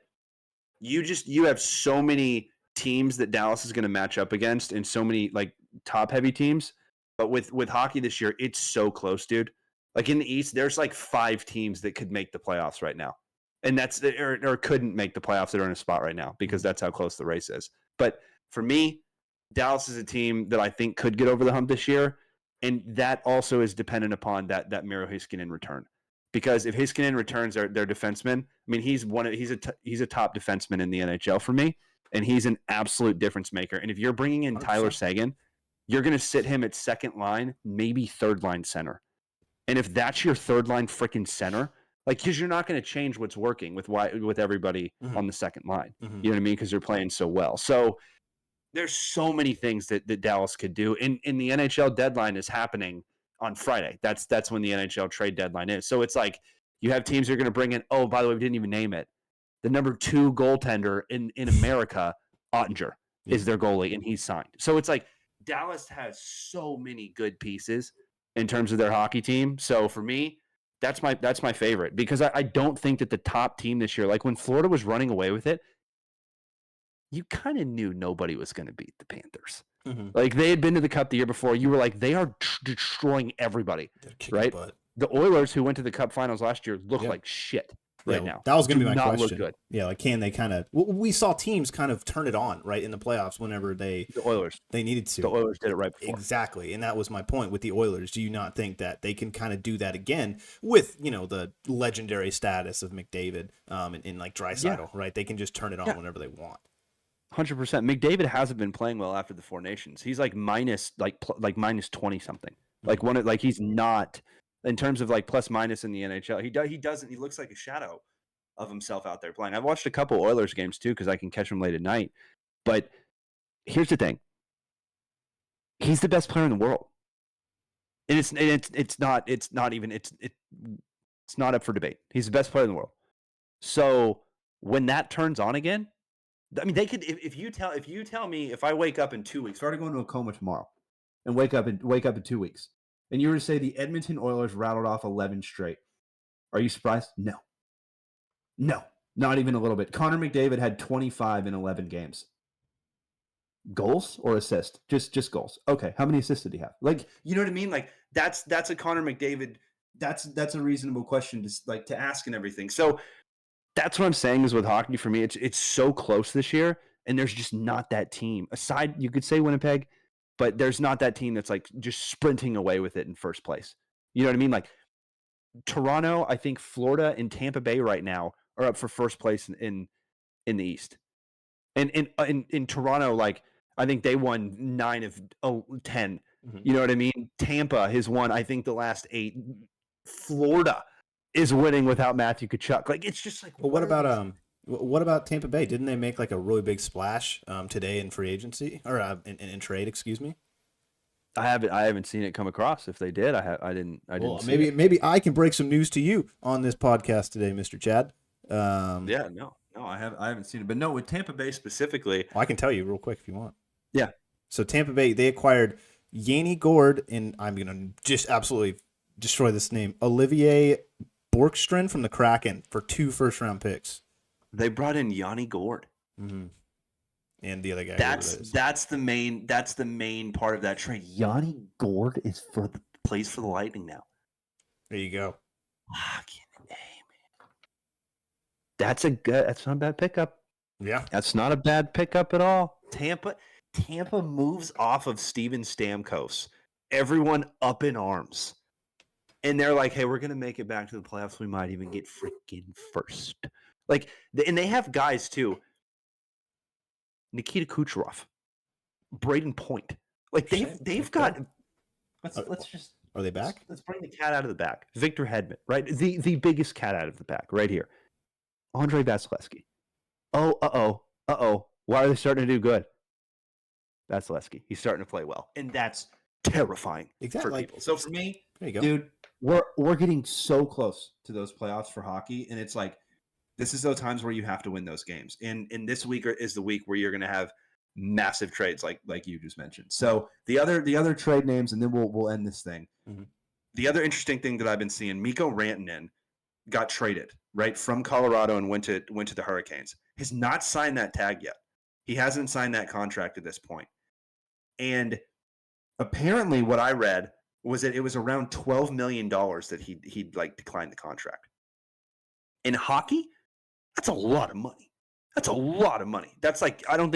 you have so many teams that Dallas is going to match up against and so many like top heavy teams. But with hockey this year, it's so close, dude. Like in the East, there's like 5 teams that could make the playoffs right now. And that's or couldn't make the playoffs that are in a spot right now because that's how close the race is. But for me, Dallas is a team that I think could get over the hump this year. And that also is dependent upon that Miro Heiskanen return. Because if Heiskanen returns their defenseman, I mean, he's a top defenseman in the NHL for me. And he's an absolute difference maker. And if you're bringing in 100%. Tyler Seguin, you're going to sit him at second line, maybe third line center. And if that's your third line freaking center, like, because you're not going to change what's working with everybody mm-hmm. on the second line. Mm-hmm. You know what I mean? Because they're playing so well. So there's so many things that Dallas could do. And the NHL deadline is happening on Friday. That's when the NHL trade deadline is. So it's like you have teams that are going to bring in. Oh, by the way, we didn't even name it. The number 2 goaltender in America, Ottinger, is their goalie, and he's signed. So it's like Dallas has so many good pieces in terms of their hockey team. So for me, that's my favorite, because I don't think that the top team this year, like when Florida was running away with it, you kind of knew nobody was going to beat the Panthers. Mm-hmm. Like they had been to the Cup the year before. You were like, they are destroying everybody, right? The Oilers, who went to the Cup finals last year, look like shit now. That was going to be my not question. Look good. Yeah, like can they kind of? We saw teams kind of turn it on right in the playoffs whenever the Oilers needed to. The Oilers did it right before. Exactly, and that was my point with the Oilers. Do you not think that they can kind of do that again with the legendary status of McDavid and like Draisaitl, right? They can just turn it on whenever they want. 100%. McDavid hasn't been playing well after the Four Nations. He's like minus 20 something. Like he's not in terms of like plus minus in the NHL. He doesn't. He looks like a shadow of himself out there playing. I've watched a couple Oilers games too because I can catch him late at night. But here's the thing: he's the best player in the world, and it's not up for debate. He's the best player in the world. So when that turns on again, I mean, they could. If you tell me if I wake up in 2 weeks, Start going to a coma tomorrow, and wake up in 2 weeks, and you were to say the Edmonton Oilers rattled off 11 straight, are you surprised? No, not even a little bit. Connor McDavid had 25 in 11 games. Goals or assists? Just goals. Okay, how many assists did he have? Like, you know what I mean? Like that's a Connor McDavid. That's a reasonable question to ask and everything. So that's what I'm saying is with hockey for me, it's so close this year, and there's just not that team. Aside, you could say Winnipeg, but there's not that team that's like just sprinting away with it in first place. You know what I mean? Like Toronto, I think Florida and Tampa Bay right now are up for first place in the East. And in Toronto, like I think they won 9 of 10. Mm-hmm. You know what I mean? Tampa has won, I think, the last 8. Florida is winning without Matthew Tkachuk. Like it's just like. Well, what about Tampa Bay? Didn't they make like a really big splash today in free agency or in trade? Excuse me. I haven't seen it come across. If they did, I didn't. Maybe I can break some news to you on this podcast today, Mr. Chad. No, I haven't seen it, but no, with Tampa Bay specifically, I can tell you real quick if you want. Yeah. So Tampa Bay, they acquired Yanni Gourde, and I'm gonna just absolutely destroy this name, Olivier Borkstrand from the Kraken for 2 first-round picks. They brought in Yanni Gourde. Mm-hmm. And the other guy. That's the main part of that trade. Yanni Gourde plays for the Lightning now. There you go. That's not a bad pickup. Yeah. That's not a bad pickup at all. Tampa moves off of Steven Stamkos. Everyone up in arms. And they're like, hey, we're going to make it back to the playoffs. We might even get freaking first. Like, and they have guys too. Nikita Kucherov, Braden Point. Like they've got. Let's just. Are they back? Let's bring the cat out of the bag. Victor Hedman, right? The biggest cat out of the bag, right here. Andre Vasilevsky. Oh. Why are they starting to do good? Vasilevsky. He's starting to play well, and that's terrifying for people. So for me, there you go, dude. We're getting so close to those playoffs for hockey, and it's like this is those times where you have to win those games. And this week is the week where you're going to have massive trades, like you just mentioned. So the other trade names, and then we'll end this thing. Mm-hmm. The other interesting thing that I've been seeing, Mikko Rantanen got traded right from Colorado and went to the Hurricanes. Has not signed that tag yet. He hasn't signed that contract at this point. And apparently, what I read was that it was around $12 million that he'd like declined the contract. In hockey, that's a lot of money. That's a lot of money. That's like I don't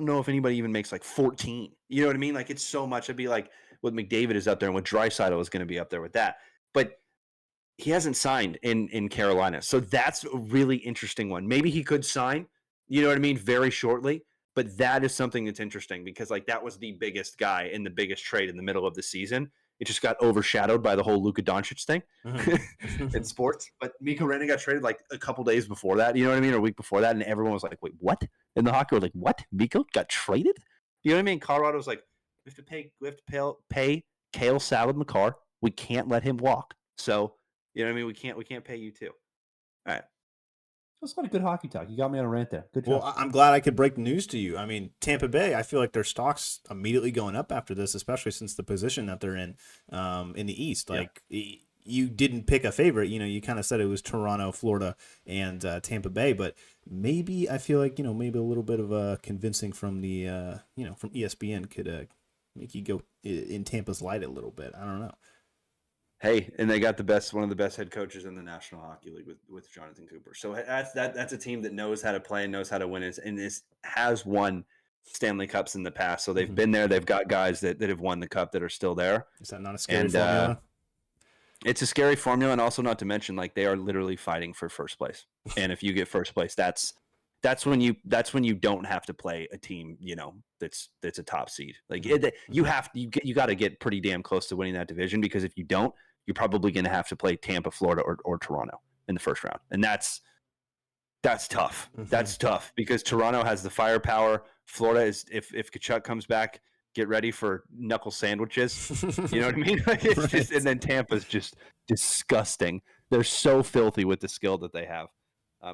know if anybody even makes like 14. You know what I mean? Like it's so much. It'd be like what McDavid is up there and what Draisaitl is going to be up there with that. But he hasn't signed in Carolina, so that's a really interesting one. Maybe he could sign. You know what I mean? Very shortly. But that is something that's interesting because like that was the biggest guy in the biggest trade in the middle of the season. It just got overshadowed by the whole Luka Doncic thing in sports. But Mikko Rantanen got traded like a couple days before that, you know what I mean, or a week before that, and everyone was like, "Wait, what?" In the hockey, were like, "What? Mikko got traded?" You know what I mean? Colorado was like, "We have to pay Kale Salad McCarr We can't let him walk. So, you know what I mean? We can't pay you too. All right. That's not a good hockey talk. You got me on a rant there. Good job. Well, I'm glad I could break the news to you. I mean, Tampa Bay, I feel like their stock's immediately going up after this, especially since the position that they're in the East. Like, you didn't pick a favorite. You know, you kind of said it was Toronto, Florida, and Tampa Bay, but maybe I feel like, you know, maybe a little bit of a convincing from the, from ESPN could make you go in Tampa's light a little bit. I don't know. Hey, and they got one of the best head coaches in the National Hockey League with Jonathan Cooper. So that's a team that knows how to play and knows how to win, and has won Stanley Cups in the past. So they've been there. They've got guys that have won the cup that are still there. Is that not a scary formula? It's a scary formula, and also not to mention, like, they are literally fighting for first place. And if you get first place, that's when you don't have to play a team, you know, that's a top seed. Like you got to get pretty damn close to winning that division, because if you don't, you're probably going to have to play Tampa, Florida, or Toronto in the first round, and that's tough. That's tough because Toronto has the firepower. Florida is, if Kachuk comes back, get ready for knuckle sandwiches. You know what I mean? Like, it's just, and then Tampa's just disgusting. They're so filthy with the skill that they have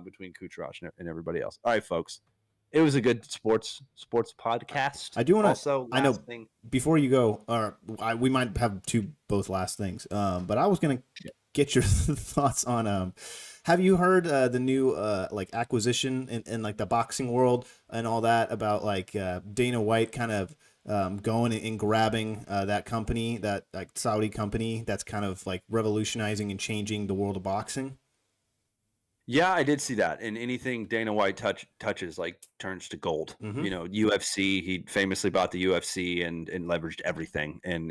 between Kucherov and everybody else. All right, folks. It was a good sports podcast. I do want to also. I know thing, before you go, we might have both last things. But I was gonna get your thoughts on. Have you heard the new like acquisition in like the boxing world and all that about like Dana White kind of going and grabbing that company, that like Saudi company that's kind of like revolutionizing and changing the world of boxing? Yeah, I did see that. And anything Dana White touches like turns to gold. You know, UFC, he famously bought the UFC and leveraged everything. And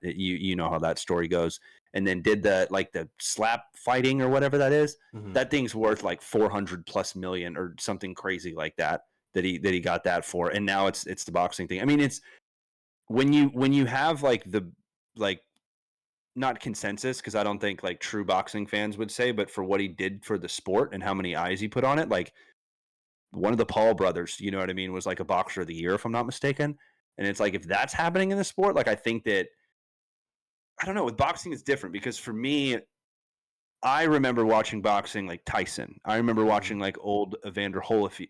you know how that story goes. And then did the slap fighting or whatever that is. That thing's worth like 400 plus million or something crazy like that he got that for. And now it's the boxing thing. I mean, it's when you have not consensus, because I don't think like true boxing fans would say, but for what he did for the sport and how many eyes he put on it, like one of the Paul brothers, you know what I mean, was like a boxer of the year, if I'm not mistaken. And it's like, if that's happening in the sport, like I think that, I don't know, with boxing it's different, because for me, I remember watching boxing like Tyson. I remember watching like old Evander Holyfield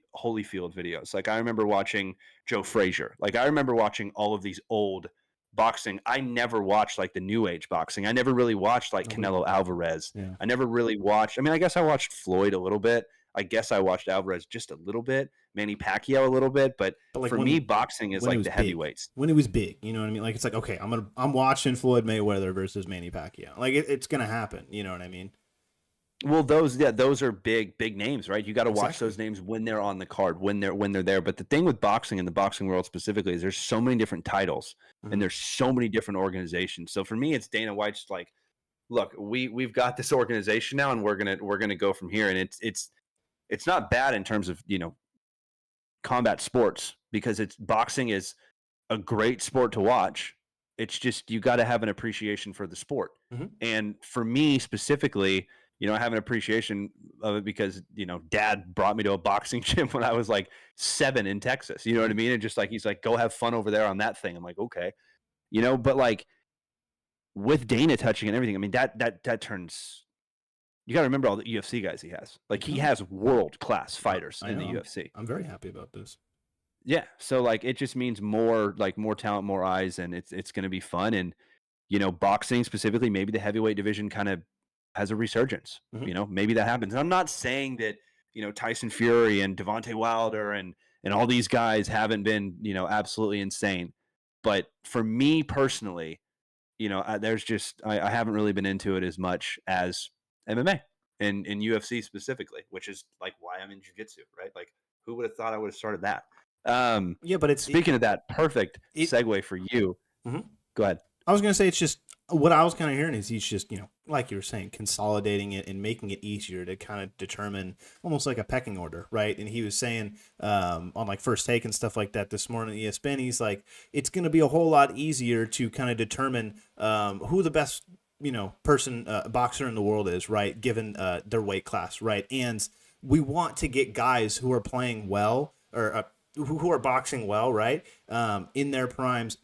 videos. Like I remember watching Joe Frazier. Like I remember watching all of these old boxing. I never watched like the new age boxing. I never really watched like Canelo Alvarez. Yeah. I never really watched. I mean, I guess I watched Floyd a little bit. I guess I watched Alvarez just a little bit, Manny Pacquiao a little bit, but like for me, boxing is like the heavyweights. When it was big, you know what I mean? Like it's like, okay, I'm watching Floyd Mayweather versus Manny Pacquiao. Like it's gonna happen. You know what I mean? Well, those are big names, right? You got to watch those names when they're on the card, when they're there. But the thing with boxing and the boxing world specifically is there's so many different titles and there's so many different organizations. So for me, it's Dana White's like, look, we've got this organization now, and we're gonna go from here. And it's not bad in terms of, you know, combat sports, because boxing is a great sport to watch. It's just you got to have an appreciation for the sport. And for me specifically, you know, I have an appreciation of it because, you know, Dad brought me to a boxing gym when I was like 7 in Texas. You know what I mean? And just like, he's like, go have fun over there on that thing. I'm like, okay, you know, but like with Dana touching and everything, I mean, that turns, you got to remember all the UFC guys he has. Like he has world-class fighters in the UFC. I'm very happy about this. Yeah. So like, it just means more talent, more eyes, and it's going to be fun. And, you know, boxing specifically, maybe the heavyweight division kind of has a resurgence. You know, maybe that happens. And I'm not saying that, you know, Tyson Fury and Devontae Wilder and all these guys haven't been, you know, absolutely insane. But for me personally, you know, there's just, I haven't really been into it as much as MMA and UFC specifically, which is like why I'm in jiu-jitsu, right? Like who would have thought I would have started that? Yeah, but speaking of that, perfect segue for you. Go ahead. I was going to say, it's just what I was kind of hearing is he's just, you know, like you were saying, consolidating it and making it easier to kind of determine almost like a pecking order, right? And he was saying on like First Take and stuff like that this morning at ESPN, he's like, it's going to be a whole lot easier to kind of determine who the best, you know, boxer in the world is, right? Given their weight class, right? And we want to get guys who are playing well or who are boxing well, right? In their primes,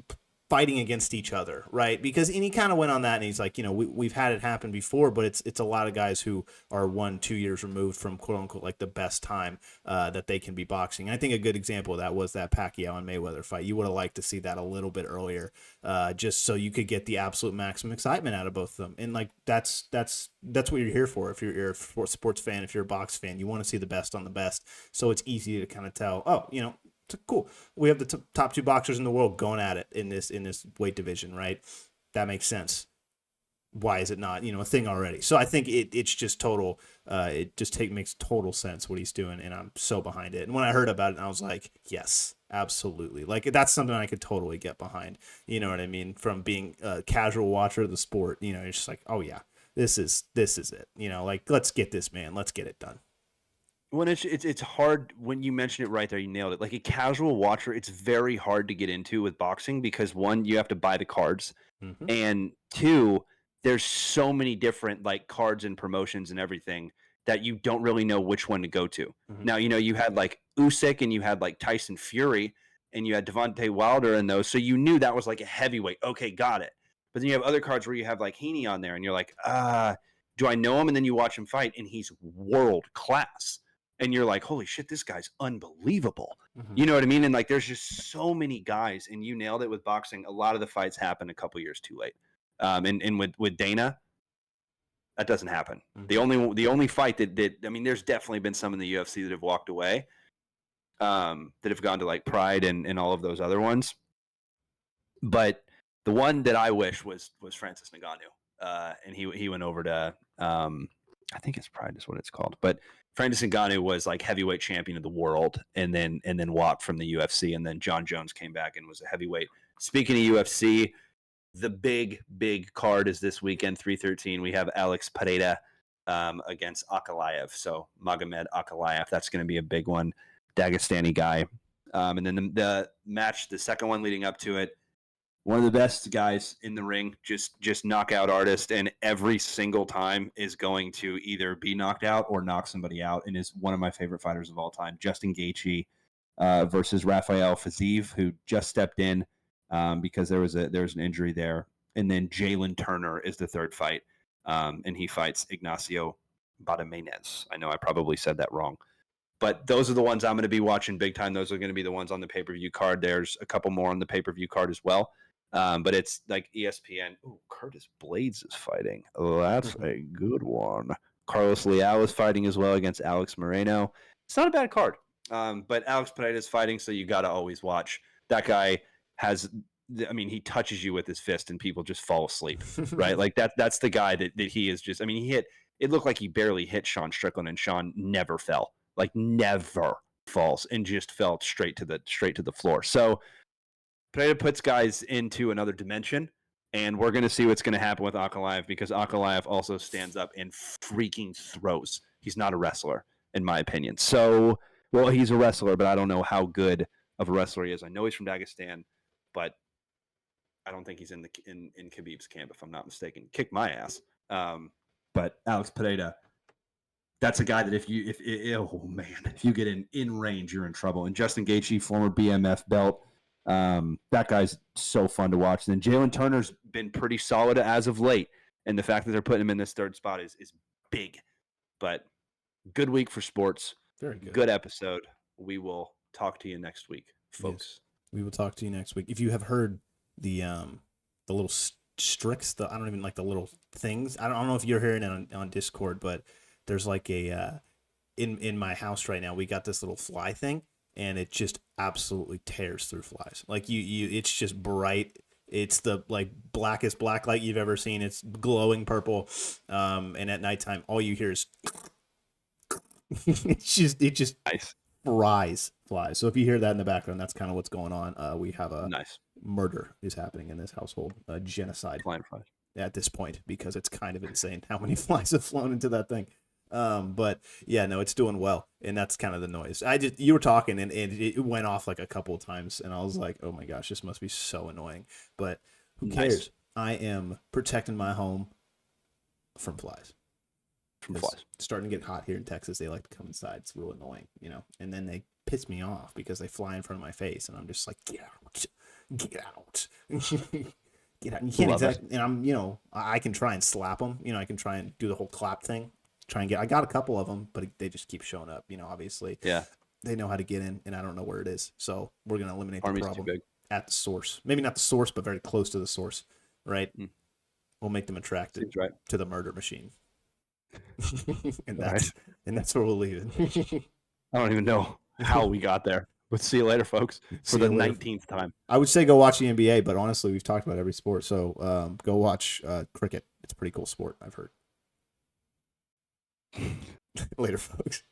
fighting against each other, right? Because and he kind of went on that, and he's like, we've had it happen before, but it's a lot of guys who are 1-2 years removed from quote unquote like the best time that they can be boxing. I think a good example of that was that Pacquiao and Mayweather fight. You would have liked to see that a little bit earlier, just so you could get the absolute maximum excitement out of both of them. And like that's what you're here for. If you're a sports fan, if you're a box fan, you want to see the best on the best. So it's easy to kind of tell, oh, cool. We have the top 2 boxers in the world going at it in this weight division, right? That makes sense. Why is it not, a thing already? So I think it's just total. It just makes total sense what he's doing, and I'm so behind it. And when I heard about it, I was like, yes, absolutely. Like that's something I could totally get behind. You know what I mean? From being a casual watcher of the sport, it's just like, oh yeah, this is it. Like let's get this, man. Let's get it done. When it's hard when you mention it right there, you nailed it. Like a casual watcher, it's very hard to get into with boxing because 1, you have to buy the cards, and 2, there's so many different like cards and promotions and everything that you don't really know which one to go to. Now, you had like Usyk and you had like Tyson Fury and you had Devontae Wilder and those, so you knew that was like a heavyweight. Okay, got it. But then you have other cards where you have like Heaney on there and you're like, do I know him? And then you watch him fight and he's world class. And you're like, holy shit, this guy's unbelievable. You know what I mean? And like, there's just so many guys, and you nailed it with boxing. A lot of the fights happen a couple years too late. And with Dana, that doesn't happen. The only fight that I mean, there's definitely been some in the UFC that have walked away, that have gone to like Pride and all of those other ones. But the one that I wish was Francis Ngannou. And he went over to, I think it's Pride is what it's called, but Francis Ngannou was like heavyweight champion of the world, and then walked from the UFC, and then John Jones came back and was a heavyweight. Speaking of UFC, the big card is this weekend, 313. We have Alex Pereira against Ankalaev. So Magomed Ankalaev, that's going to be a big one. Dagestani guy. And then the match, the second one leading up to it, one of the best guys in the ring, just knockout artist, and every single time is going to either be knocked out or knock somebody out, and is one of my favorite fighters of all time. Justin Gaethje versus Rafael Fiziev, who just stepped in because there was an injury there, and then Jalen Turner is the third fight, and he fights Ignacio Badamanez. I know I probably said that wrong. But those are the ones I'm going to be watching big time. Those are going to be the ones on the pay-per-view card. There's a couple more on the pay-per-view card as well. But it's like ESPN. Ooh, Curtis Blades is fighting. Oh, that's a good one. Carlos Leal is fighting as well against Alex Moreno. It's not a bad card. But Alex Pereira is fighting, so you got to always watch. That guy he touches you with his fist and people just fall asleep, right? Like that's the guy that he is just, it looked like he barely hit Sean Strickland, and Sean never fell. Like never falls, and just fell straight to the floor. So Pereira puts guys into another dimension, and we're going to see what's going to happen with Ankalaev, because Ankalaev also stands up and freaking throws. He's not a wrestler, in my opinion. So, well, he's a wrestler, but I don't know how good of a wrestler he is. I know he's from Dagestan, but I don't think he's in Khabib's camp, if I'm not mistaken. Kick my ass. But Alex Pereira, that's a guy that if you get in range, you're in trouble. And Justin Gaethje, former BMF belt, that guy's so fun to watch. And then Jalen Turner's been pretty solid as of late, and the fact that they're putting him in this third spot is big. But good week for sports. Very good. Good episode. We will talk to you next week, folks. Yes. We will talk to you next week. If you have heard the little stricts, I don't even like the little things. I don't know if you're hearing it on Discord, but there's like a in my house right now, we got this little fly thing, and it just absolutely tears through flies. Like it's just bright. It's the like blackest black light you've ever seen. It's glowing purple. And at nighttime, all you hear is it just nice. fries flies. So if you hear that in the background, that's kind of what's going on. We have a nice murder is happening in this household, a genocide flying flies at this point, because it's kind of insane how many flies have flown into that thing. But yeah, no, it's doing well, and that's kind of the noise. You were talking, and it went off like a couple of times, and I was like, oh my gosh, this must be so annoying. But who cares? Nice. I am protecting my home from flies. It's starting to get hot here in Texas. They like to come inside. It's real annoying, and then they piss me off because they fly in front of my face, and I'm just like, get out, get out. Get out. And you can't exactly, and I'm, I can try and slap them. I can try and do the whole clap thing. I got a couple of them, but they just keep showing up. Obviously. Yeah. They know how to get in, and I don't know where it is. So we're going to eliminate Army's the problem too big. at the source. Maybe not the source, but very close to the source, right? Mm. We'll make them attracted Seems right. to the murder machine. and Right. that's where we'll leave it. I don't even know how we got there. But see you later, folks, for the 19th time. I would say go watch the NBA, but honestly, we've talked about every sport. So go watch cricket. It's a pretty cool sport, I've heard. Later, folks.